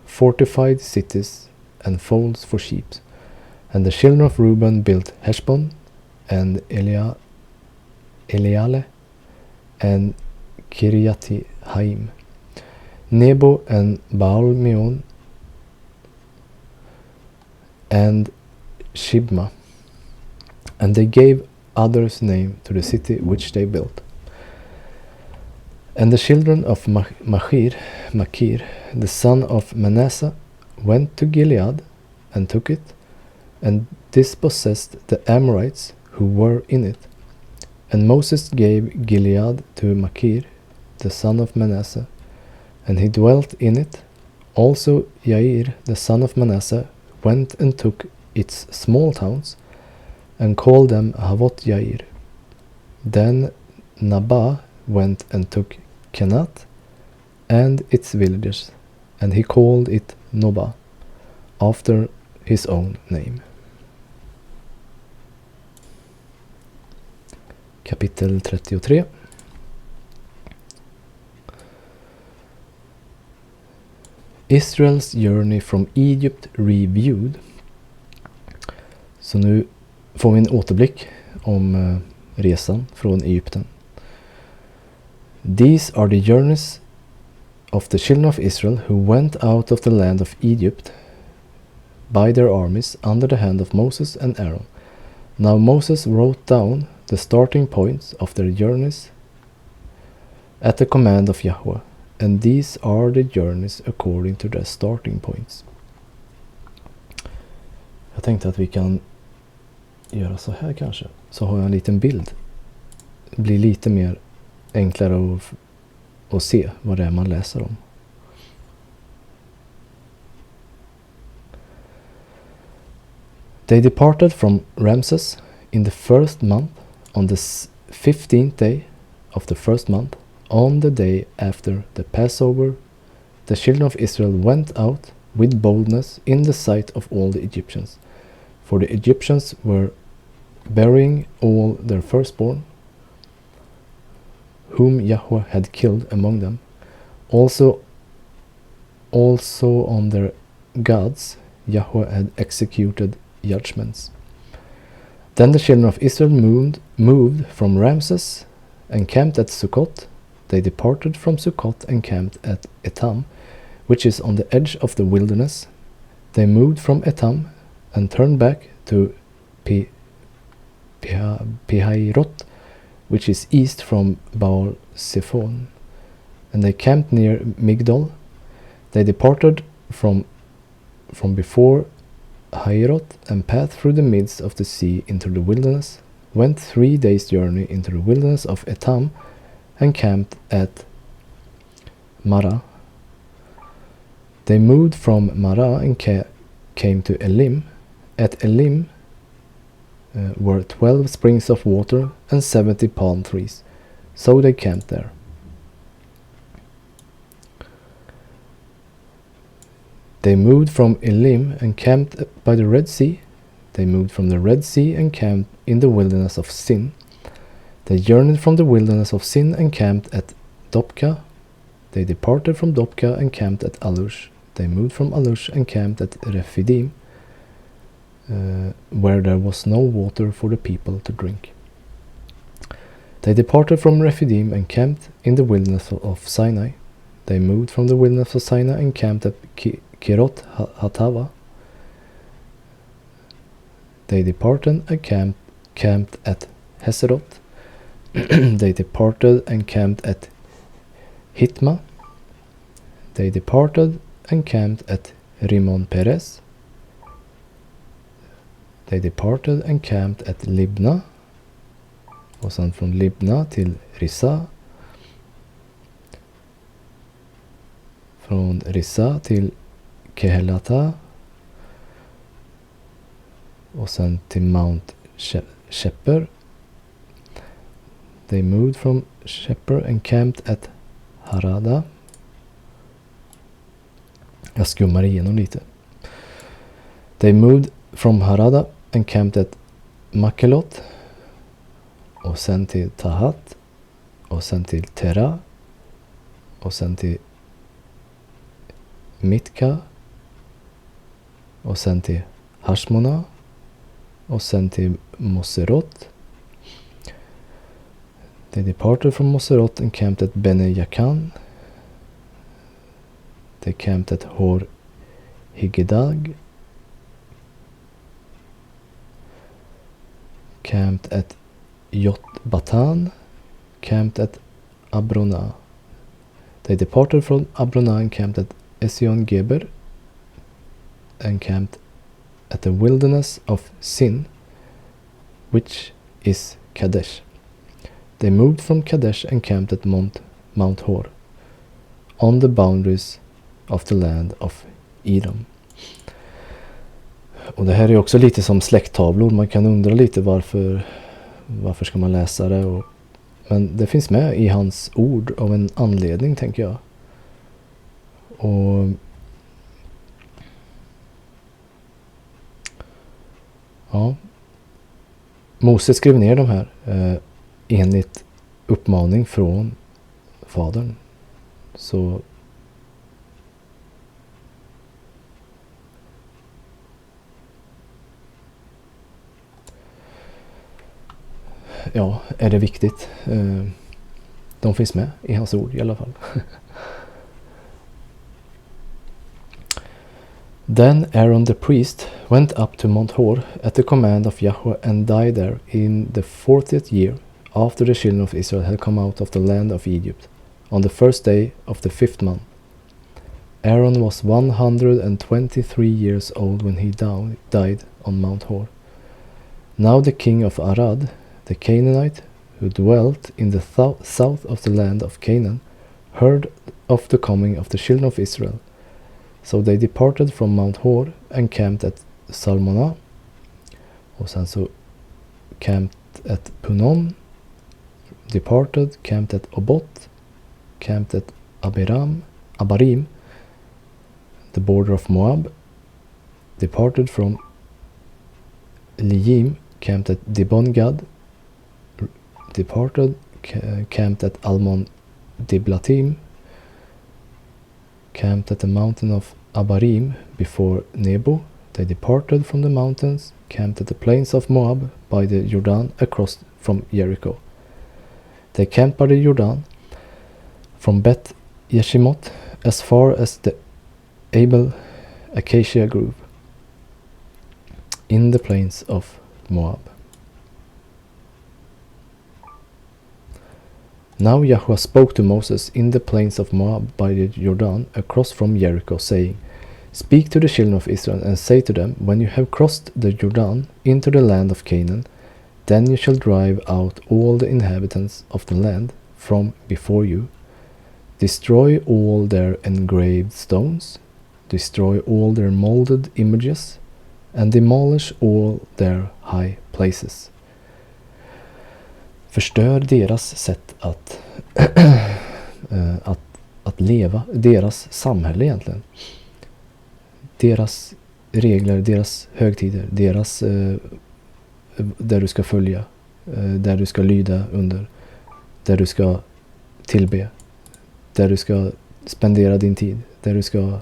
Speaker 1: fortified cities and folds for sheep. And the children of Reuben built Heshbon, and Eleale, and Kiriathaim, Nebo, and Baal-meon, and Shibma. And they gave others name to the city which they built. And the children of Machir, the son of Manasseh, went to Gilead and took it, and dispossessed the Amorites who were in it. And Moses gave Gilead to Machir, the son of Manasseh, and he dwelt in it. Also Yair, the son of Manasseh, went and took its small towns, and called them Havot Yair. Then Nabah went and took Kenat and its villages, and he called it Noba, after his own name. Kapitel 33. Israel's journey from Egypt reviewed. Så nu får vi en återblick om resan från Egypten. These are the journeys of the children of Israel who went out of the land of Egypt by their armies under the hand of Moses and Aaron. Now Moses wrote down the starting points of their journeys at the command of Yahweh, and these are the journeys according to their starting points. Jag tänkte att vi kan göra så här kanske, så har jag en liten bild blir lite mer enklare att se vad det är man läser om. They departed from Ramses in the first month on the 15th day of the first month. On the day after the Passover, the children of Israel went out with boldness in the sight of all the Egyptians. For the Egyptians were burying all their firstborn, whom Yahweh had killed among them. Also on their gods Yahweh had executed judgments. Then the children of Israel moved from Ramses and camped at Sukkot. They departed from Sukkot and camped at Etam, which is on the edge of the wilderness. They moved from Etam and turned back to Pihairot, which is east from Baal Zephon, and they camped near Migdol. They departed from before Hairot and passed through the midst of the sea into the wilderness, went 3 days' journey into the wilderness of Etam, and camped at Marah. They moved from Marah and came to Elim. At Elim were 12 springs of water and 70 palm trees, so they camped there. They moved from Elim and camped by the Red Sea. They moved from the Red Sea and camped in the wilderness of Sin. They journeyed from the wilderness of Sin and camped at Dopka. They departed from Dopka and camped at Alush. They moved from Alush and camped at Rephidim, where there was no water for the people to drink. They departed from Rephidim and camped in the wilderness of Sinai. They moved from the wilderness of Sinai and camped at Kirot Hatava. They departed and camped at Heserot. They departed and camped at Hitma. They departed and camped at Rimon Perez. They departed and camped at Libna. Och sen från Libna till Rissa. Från Rissa till Kehelata. Och sen till Mount Sheper. They moved from Sheper and camped at Harada. Jag skummar igenom lite. They moved from Harada and camped at Makelot. Och sen till Tahat. Och sen till Tera. Och sen till Mitka. Och sen till Hashmona. Och sen till Moserot. They departed from Moserot and camped at Bene Yakan. They camped at Hor Higgedag. Camped at Jotbatan. Camped at Abrona. They departed from Abrona and camped at Esion Geber. And camped at the wilderness of Sin, which is Kadesh. They moved from Kadesh and camped at Mount Hor, on the boundaries of the land of Edom. Och det här är också lite som släkttavlor. Man kan undra lite varför ska man läsa det. Men det finns med i hans ord av en anledning, tänker jag. Och ja, Moses skrev ner de här enligt uppmaning från fadern. Så ja, är det viktigt. De finns med i hans ord i alla fall. Then Aaron the priest went up to Mount Hor at the command of Yahweh and died there in the 40th year after the children of Israel had come out of the land of Egypt, on the first day of the 5th month. Aaron was 123 years old when he died on Mount Hor. Now the king of Arad, the Canaanite, who dwelt in the south of the land of Canaan, heard of the coming of the children of Israel. So they departed from Mount Hor and camped at Salmona. Och sen så camped at Punon, departed, camped at Obot, camped at Abarim, the border of Moab, departed from Lijim, camped at Dibon-Gad, departed, camped at Almon Diblatim, camped at the mountain of Abarim before Nebo. They departed from the mountains, camped at the plains of Moab by the Jordan across from Jericho. They camped by the Jordan from Bet Yeshimot as far as the Abel Acacia Grove in the plains of Moab. Now Yahweh spoke to Moses in the plains of Moab by the Jordan across from Jericho, saying, Speak to the children of Israel and say to them, When you have crossed the Jordan into the land of Canaan, then you shall drive out all the inhabitants of the land from before you, destroy all their engraved stones, destroy all their molded images, and demolish all their high places. Förstör deras sätt att leva, deras samhälle egentligen. Deras regler, deras högtider, deras där du ska följa, där du ska lyda under, där du ska tillbe, där du ska spendera din tid, där du ska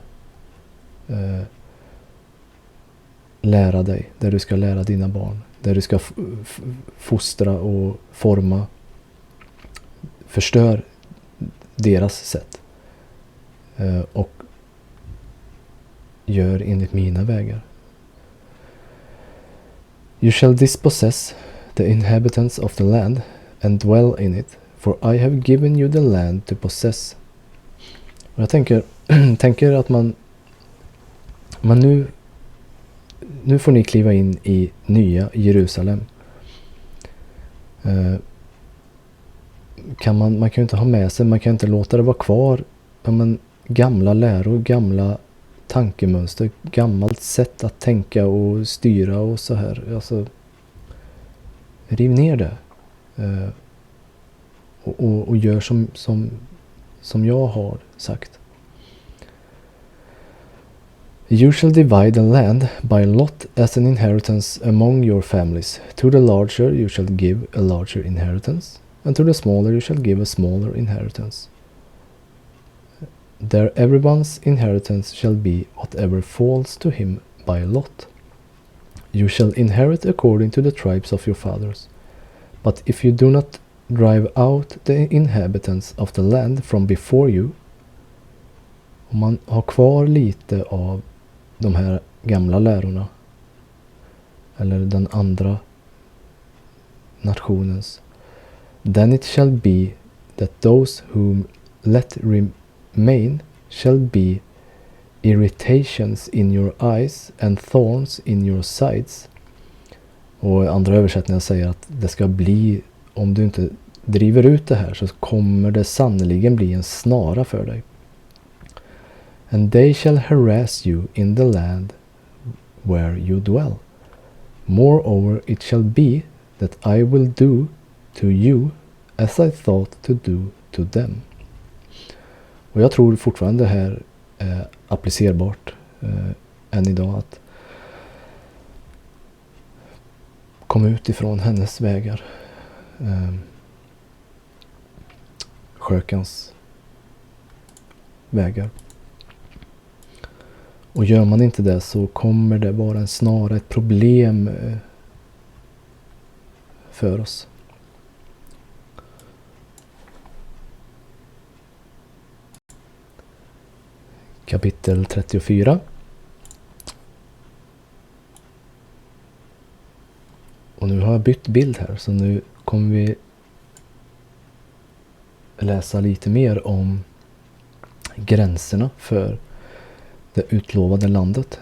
Speaker 1: lära dig, där du ska lära dina barn, där du ska fostra och forma. Förstör deras sätt och gör enligt mina vägar. You shall dispossess the inhabitants of the land and dwell in it, for I have given you the land to possess. Och jag tänker att man nu får ni kliva in i nya Jerusalem. Man kan ju inte ha med sig, man kan inte låta det vara kvar gamla läror, gamla tankemönster, gammalt sätt att tänka och styra och så här. Alltså, riv ner det. Och gör som jag har sagt. You shall divide the land by lot as an inheritance among your families. To the larger you shall give a larger inheritance, and to the smaller you shall give a smaller inheritance. There everyone's inheritance shall be whatever falls to him by lot. You shall inherit according to the tribes of your fathers. But if you do not drive out the inhabitants of the land from before you, om man har kvar lite av de här gamla lärorna eller den andra nationens, then it shall be that those whom let remain shall be irritations in your eyes and thorns in your sides. Och andra översättningar säger att det ska bli, om du inte driver ut det här så kommer det sannoliken bli en snara för dig. And they shall harass you in the land where you dwell. Moreover, it shall be that I will do to you as I thought to do to them. Och jag tror fortfarande det här är applicerbart än idag, att komma ut ifrån hennes vägar. Skökans vägar. Och gör man inte det så kommer det vara en snara, ett problem för oss. Kapitel 34. Och nu har jag bytt bild här, så nu kommer vi läsa lite mer om gränserna för det utlovade landet.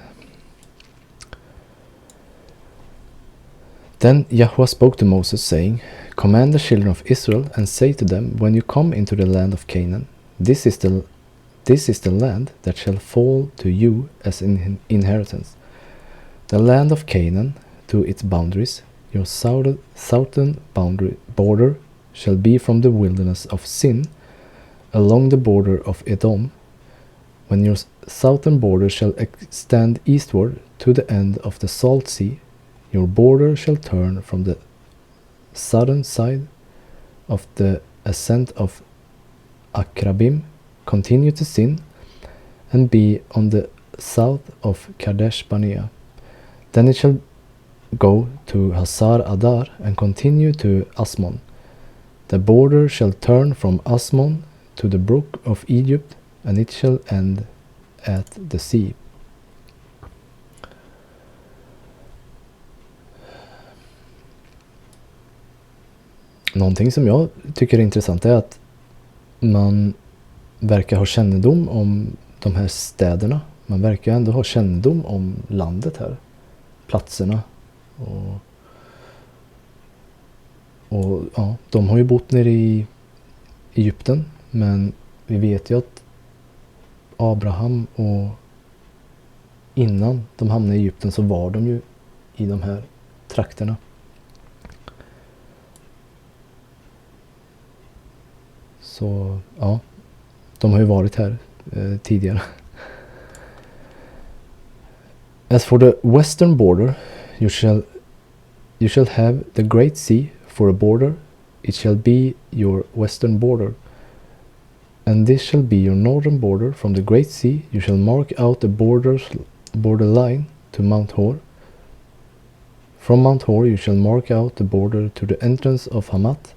Speaker 1: Then Yahweh spoke to Moses, saying, command the children of Israel, and say to them, when you come into the land of Canaan, this is the land that shall fall to you as an inheritance. The land of Canaan to its boundaries, your southern border shall be from the wilderness of Sin, along the border of Edom, when your southern border shall extend eastward to the end of the Salt Sea. Your border shall turn from the southern side of the ascent of Akrabim, continue to Sin, and be on the south of Kadesh Barnea. Then it shall go to Hazar Adar and continue to Asmon. The border shall turn from Asmon to the brook of Egypt, and it shall end at the sea. Någonting som jag tycker är intressant är att man verkar ha kännedom om de här städerna. Man verkar ändå ha kännedom om landet här. Platserna. Och ja, de har ju bott nere i Egypten. Men vi vet ju att Abraham och innan de hamnade i Egypten så var de ju i de här trakterna. Så ja, de har ju varit här tidigare. As for the western border, you shall have the great sea for a border. It shall be your western border. And this shall be your northern border. From the great sea you shall mark out the borderline to Mount Hor. From Mount Hor you shall mark out the border to the entrance of Hamat.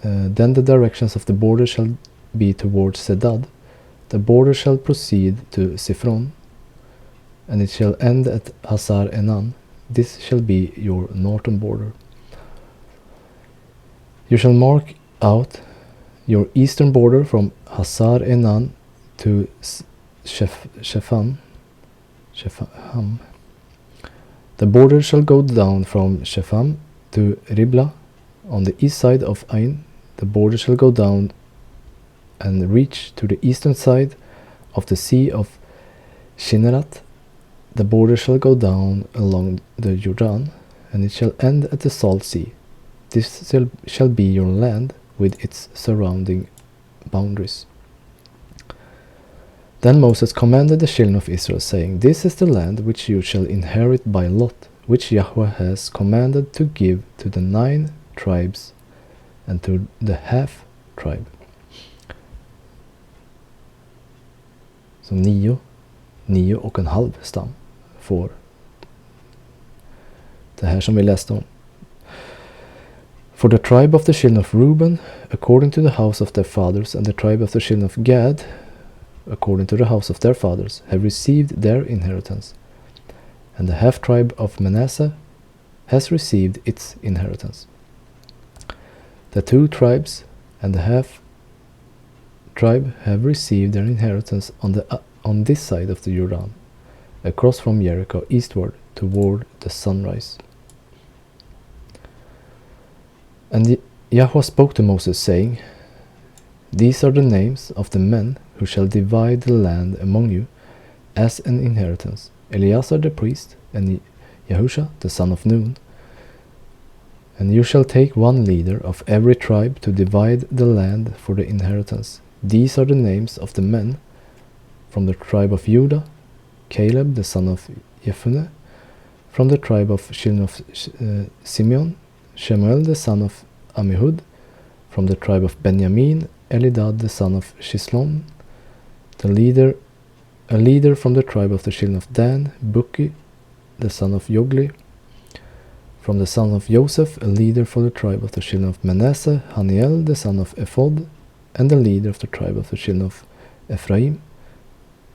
Speaker 1: Then the directions of the border shall be towards Sedad. The border shall proceed to Sifron, and it shall end at Hazar Enan. This shall be your northern border. You shall mark out your eastern border from Hazar Enan to Shepham. The border shall go down from Shepham to Riblah on the east side of Ain. The border shall go down and reach to the eastern side of the sea of Shinnerat. The border shall go down along the Jordan, and it shall end at the Salt Sea. This shall be your land with its surrounding boundaries. Then Moses commanded the children of Israel, saying, This is the land which you shall inherit by lot, which Yahweh has commanded to give to the 9 tribes and to the half tribe. Så 9,5 stam får det här som vi läste om. For the tribe of the children of Reuben, according to the house of their fathers, and the tribe of the children of Gad, according to the house of their fathers, have received their inheritance. And the half tribe of Manasseh has received its inheritance. The 2 tribes and the half tribe have received their inheritance on this side of the Jordan, across from Jericho eastward toward the sunrise. And Yahweh spoke to Moses, saying, These are the names of the men who shall divide the land among you as an inheritance: Eleazar the priest, and Yahusha the son of Nun. And you shall take 1 leader of every tribe to divide the land for the inheritance. These are the names of the men from the tribe of Judah: Caleb the son of Jephunneh. From the tribe of children of Simeon, Shemuel the son of Amihud. From the tribe of Benjamin, Elidad the son of Shislon. A leader from the tribe of the children of Dan, Bukki the son of Jogli. From the son of Joseph, a leader for the tribe of the children of Manasseh, Haniel the son of Ephod. And the leader of the tribe of the children of Ephraim,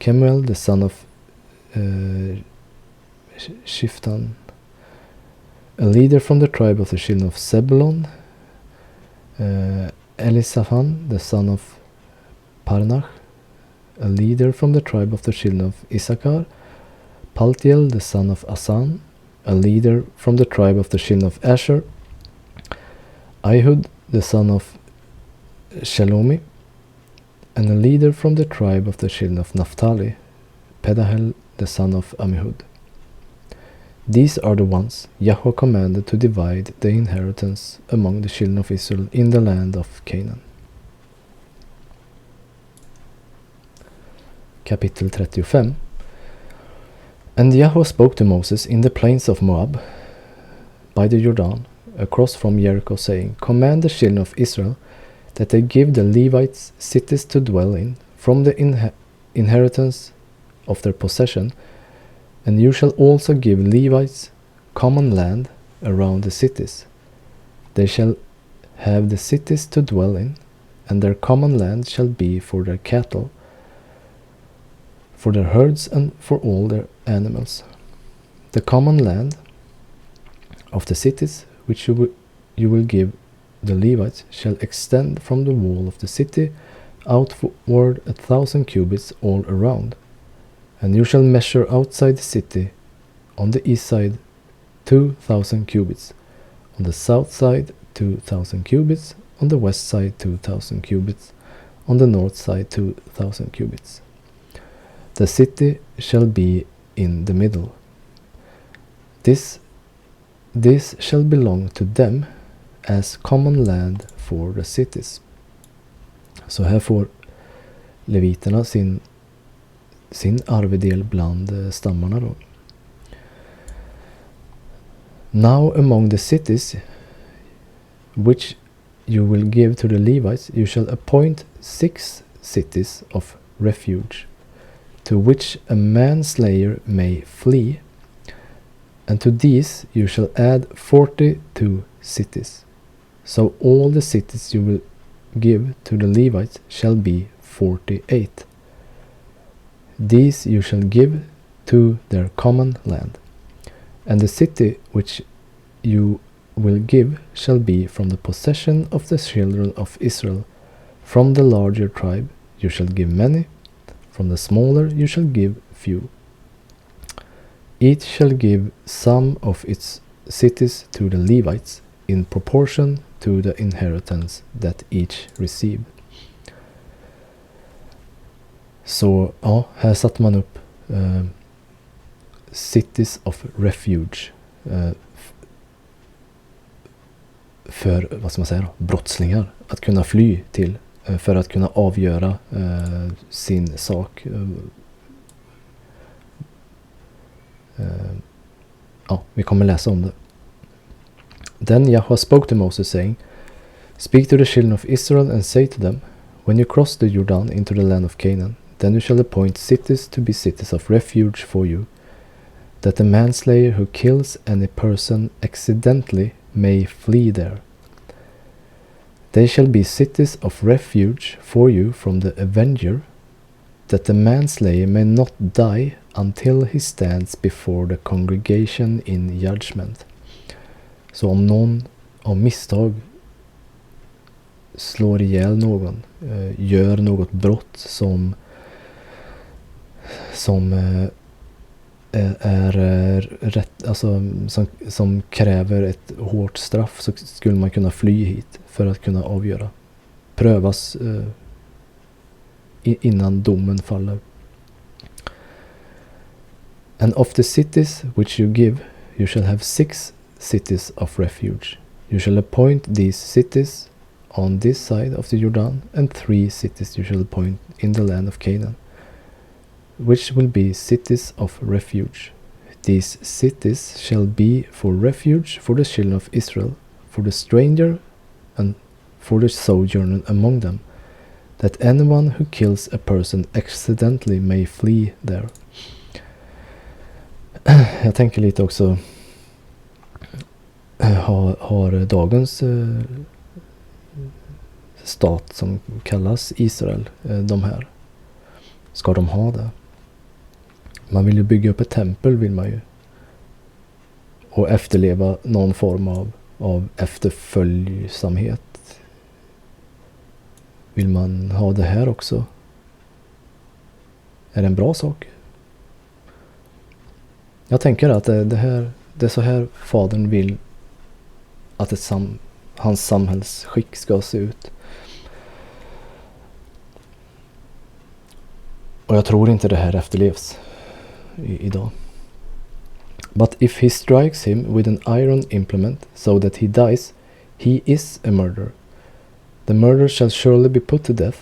Speaker 1: Kemuel the son of Shiftan. A leader from the tribe of the children of Zebulon, Elisaphan the son of Parnach. A leader from the tribe of the children of Issachar, Paltiel the son of Asan. A leader from the tribe of the children of Asher, Ihud, the son of Shelomi, and a leader from the tribe of the children of Naphtali, Pedahel, the son of Ammihud. These are the ones Yahweh commanded to divide the inheritance among the children of Israel in the land of Canaan. Kapitel 35. And Yahweh spoke to Moses in the plains of Moab, by the Jordan, across from Jericho, saying, Command the children of Israel that they give the Levites cities to dwell in from the inheritance of their possession, and you shall also give Levites common land around the cities. They shall have the cities to dwell in, and their common land shall be for their cattle, for their herds, and for all their animals. The common land of the cities which you will give the Levites shall extend from the wall of the city outward 1,000 cubits all around, and you shall measure outside the city on the east side 2,000 cubits, on the south side 2,000 cubits, on the west side 2,000 cubits, on the north side 2,000 cubits. The city shall be in the middle. This shall belong to them as common land for the cities. Så här får leviterna sin arvedel bland stammarna då. Now among the cities which you will give to the Levites, you shall appoint 6 cities of refuge, to which a manslayer may flee, and to these you shall add 42 cities. So all the cities you will give to the Levites shall be 48. These you shall give to their common land. And the city which you will give shall be from the possession of the children of Israel. From the larger tribe you shall give many, from the smaller you shall give few. Each shall give some of its cities to the Levites in proportion to the inheritance that each received. Så ja, här satte man upp cities of refuge för, vad ska man säga då, brottslingar att kunna fly till, för att kunna avgöra sin sak. Ja, vi kommer läsa om det. Then Yahweh spoke to Moses, saying, Speak to the children of Israel and say to them, When you cross the Jordan into the land of Canaan, then you shall appoint cities to be cities of refuge for you, that the manslayer who kills any person accidentally may flee there. They shall be cities of refuge for you from the avenger, that the manslayer may not die until he stands before the congregation in judgment. Så om någon av misstag slår ihjäl någon, gör något brott som är rätt, alltså som kräver ett hårt straff, så skulle man kunna fly hit för att kunna avgöra, prövas innan domen faller. And of the cities which you give, you shall have 6 cities of refuge. You shall appoint these cities on this side of the Jordan, and 3 cities you shall appoint in the land of Canaan, which will be cities of refuge. These cities shall be for refuge for the children of Israel, for the stranger and for the sojourner among them, that anyone who kills a person accidentally may flee there. Jag tänker lite också, har dagens stat som kallas Israel, de här, ska de ha det? Man vill ju bygga upp ett tempel, vill man ju, och efterleva någon form av efterföljsamhet. Vill man ha det här också? Är det en bra sak? Jag tänker att det är så här Fadern vill att hans samhällsskick ska se ut. Och jag tror inte det här efterlevs idag. But if he strikes him with an iron implement so that he dies, he is a murderer. The murderer shall surely be put to death,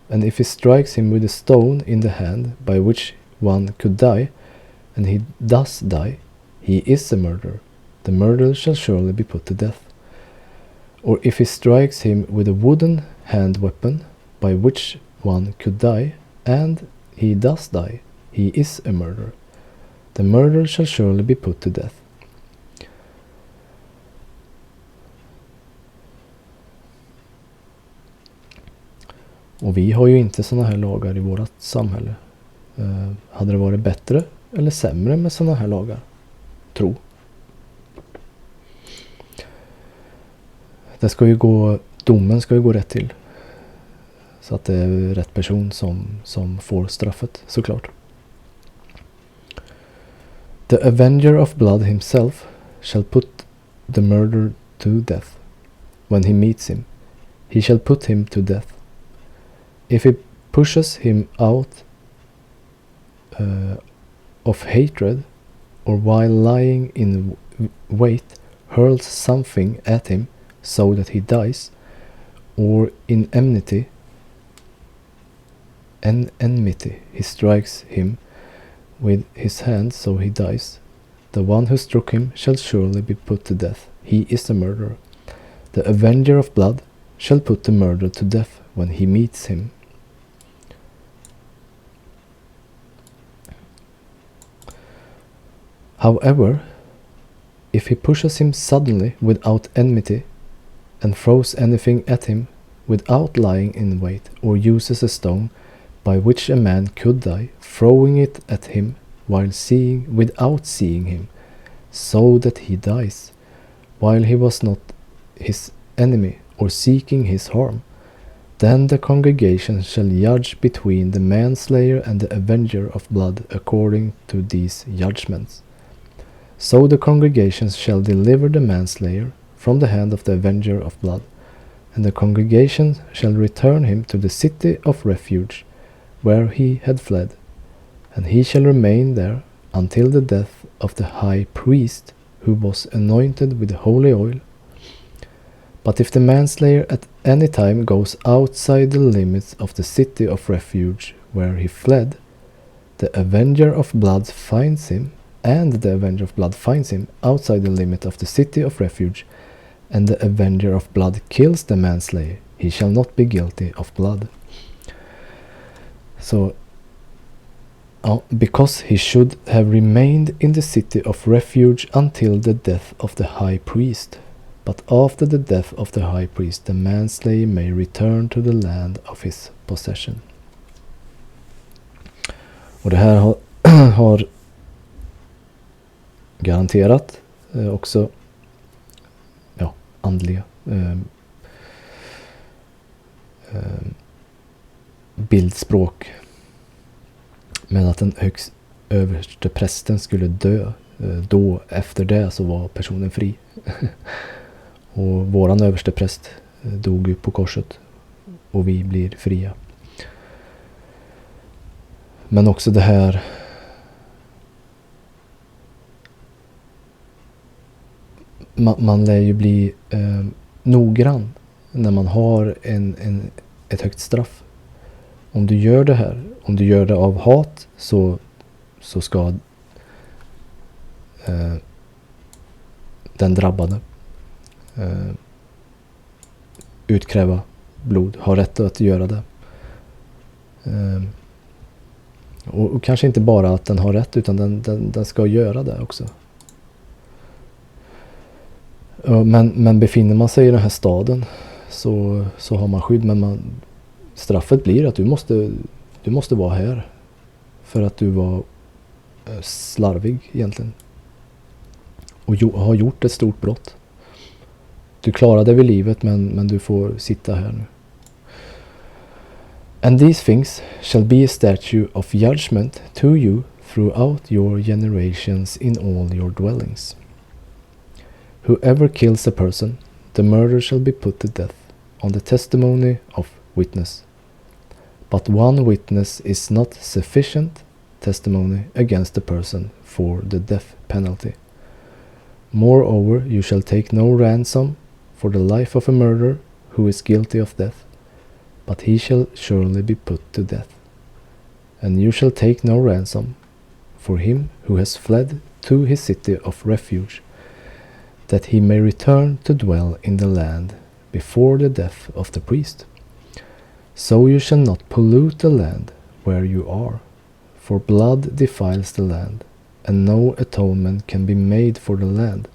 Speaker 1: and if he strikes him with a stone in the hand by which one could die, and he does die, he is a murderer. The murderer shall surely be put to death. Or if he strikes him with a wooden hand weapon by which one could die, and he does die, he is a murderer. The murderer shall surely be put to death. Och vi har ju inte såna här lagar i vårt samhälle. Hade det varit bättre eller sämre med såna här lagar? Tro. Domen ska ju gå rätt till. Så att det är rätt person som får straffet, såklart. The avenger of blood himself shall put the murderer to death. When he meets him, he shall put him to death. If he pushes him out of hatred, or while lying in wait hurls something at him so that he dies, or in enmity he strikes him with his hand so he dies, the one who struck him shall surely be put to death. He is a murderer. The avenger of blood shall put the murderer to death when he meets him. However, if he pushes him suddenly without enmity, and throws anything at him without lying in wait, or uses a stone by which a man could die, throwing it at him without seeing him, so that he dies, while he was not his enemy or seeking his harm, then the congregation shall judge between the manslayer and the avenger of blood according to these judgments. So the congregation shall deliver the manslayer from the hand of the avenger of blood, and the congregation shall return him to the city of refuge, where he had fled, and he shall remain there until the death of the high priest, who was anointed with holy oil. But if the manslayer at any time goes outside the limits of the city of refuge where he fled, the avenger of blood finds him, and the avenger of blood finds him outside the limit of the city of refuge, and the avenger of blood kills the manslayer, he shall not be guilty of blood. So, because he should have remained in the city of refuge until the death of the high priest. But after the death of the high priest, the manslayer may return to the land of his possession. Och det här har garanterat också andliga bildspråk med att den överste prästen skulle dö. Då efter det så var personen fri. Och våran överste präst dog ju på korset och vi blir fria. Men också det här man lär ju bli noggrann när man har ett högt straff. Om du gör det här, om du gör det av hat, så ska den drabbade utkräva blod, ha rätt att göra det. Och kanske inte bara att den har rätt, utan den ska göra det också. Men befinner man sig i den här staden så har man skydd, men straffet blir att du måste vara här för att du var slarvig egentligen och har gjort ett stort brott. Du klarade vid livet, men du får sitta här nu. And these things shall be a statute of judgment to you throughout your generations in all your dwellings. Whoever kills a person, the murderer shall be put to death on the testimony of witness. But one witness is not sufficient testimony against the person for the death penalty. Moreover, you shall take no ransom for the life of a murderer who is guilty of death, but he shall surely be put to death. And you shall take no ransom for him who has fled to his city of refuge, that he may return to dwell in the land before the death of the priest. So you shall not pollute the land where you are, for blood defiles the land, and no atonement can be made for the land,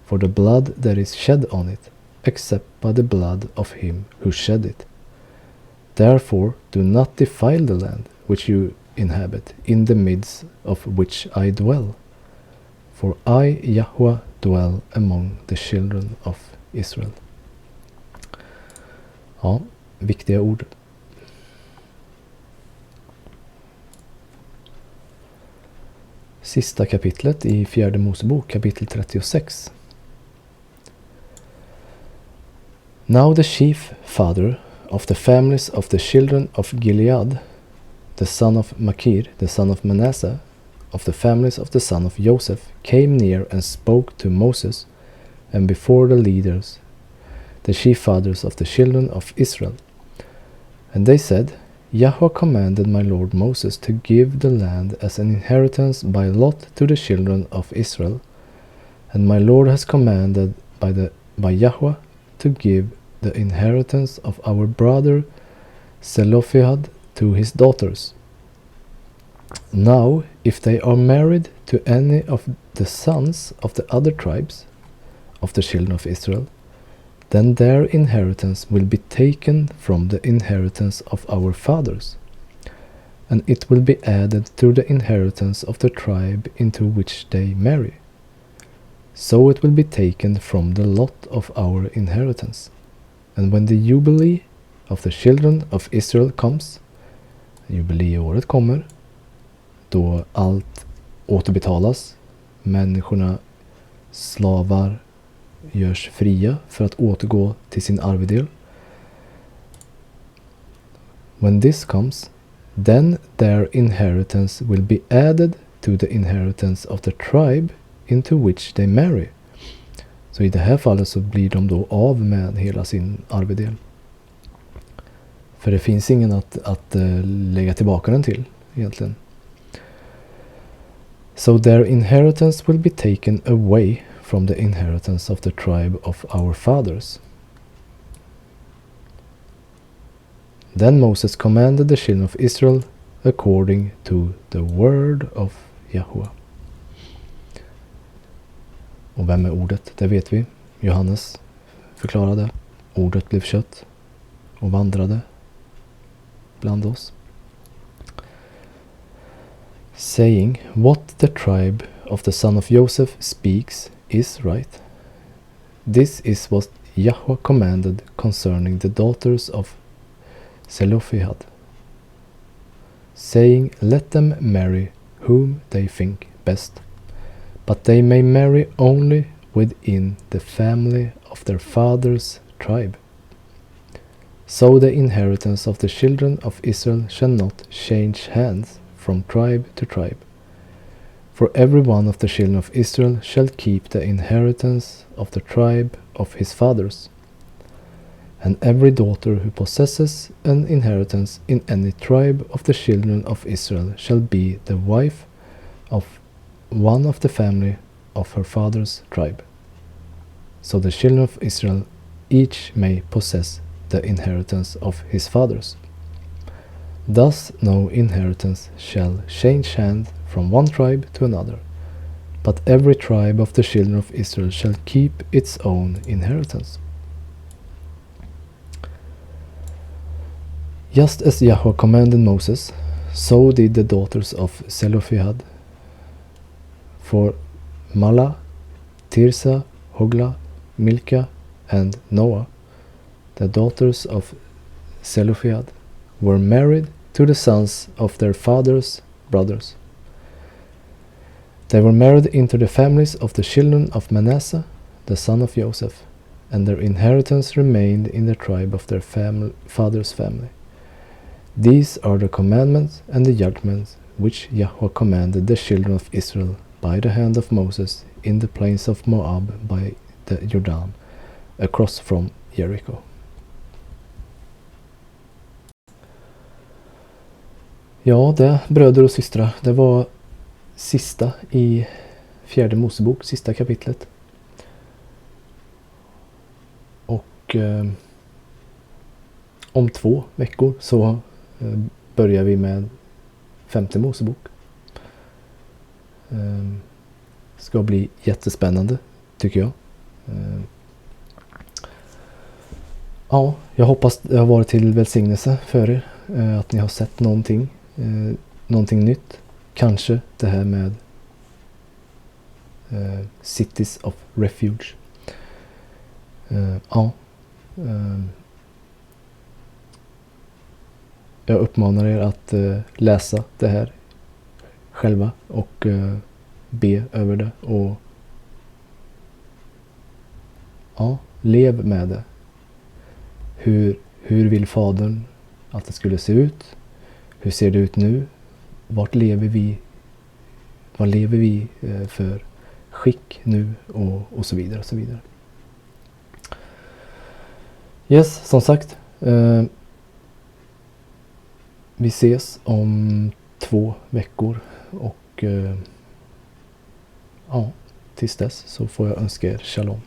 Speaker 1: for the blood that is shed on it, except by the blood of him who shed it. Therefore do not defile the land which you inhabit, in the midst of which I dwell. For I, Yahweh, dwell among the children of Israel. Ja, viktiga ord. Sista kapitlet i fjärde Mosebok, kapitel 36. Now the chief father of the families of the children of Gilead, the son of Machir, the son of Manasseh, of the families of the son of Joseph, came near and spoke to Moses, and before the leaders, the chief fathers of the children of Israel. And they said, Yahweh commanded my lord Moses to give the land as an inheritance by lot to the children of Israel, and my lord has commanded by Yahweh to give the inheritance of our brother Zelophehad to his daughters. Now, if they are married to any of the sons of the other tribes of the children of Israel, then their inheritance will be taken from the inheritance of our fathers, and it will be added to the inheritance of the tribe into which they marry. So it will be taken from the lot of our inheritance. And when the jubilee of the children of Israel comes, jubileåret kommer, då allt återbetalas, människorna, slavar, görs fria för att återgå till sin arvedel. When this comes, then their inheritance will be added to the inheritance of the tribe into which they marry. Så i det här fallet så blir de då av med hela sin arvedel. För det finns ingen att lägga tillbaka den till egentligen. So their inheritance will be taken away from the inheritance of the tribe of our fathers. Then Moses commanded the children of Israel according to the word of Yahweh. Och vem är ordet? Det vet vi. Johannes förklarade. Ordet blev kött och vandrade bland oss. Saying, what the tribe of the son of Joseph speaks is right. This is what Yahweh commanded concerning the daughters of Zelophehad, saying, let them marry whom they think best, but they may marry only within the family of their father's tribe. So the inheritance of the children of Israel shall not change hands from tribe to tribe. For every one of the children of Israel shall keep the inheritance of the tribe of his fathers. And every daughter who possesses an inheritance in any tribe of the children of Israel shall be the wife of one of the family of her father's tribe. So the children of Israel each may possess the inheritance of his fathers. Thus no inheritance shall change hands from one tribe to another, but every tribe of the children of Israel shall keep its own inheritance. Just as Yahweh commanded Moses, so did the daughters of Zelophehad. For Mala, Tirsa, Hogla, Milka, and Noah, the daughters of Zelophehad, were married to the sons of their father's brothers. They were married into the families of the children of Manasseh, the son of Joseph, and their inheritance remained in the tribe of their father's family. These are the commandments and the judgments which Yahweh commanded the children of Israel by the hand of Moses in the plains of Moab by the Jordan, across from Jericho. Ja, det, bröder och systrar, det var sista i fjärde Mosebok, sista kapitlet. Och om 2 veckor så börjar vi med femte Mosebok. Ska bli jättespännande, tycker jag. Ja, jag hoppas det har varit till välsignelse för er. Att ni har sett någonting nytt. Kanske det här med Cities of Refuge. Jag uppmanar er att läsa det här själva och be över det och lev med det. Hur vill Fadern att det skulle se ut? Hur ser det ut nu? Vart lever vi? Vad lever vi för skick nu? Och så vidare och så vidare. Yes, som sagt. Vi ses om 2 veckor och tills dess så får jag önska er shalom.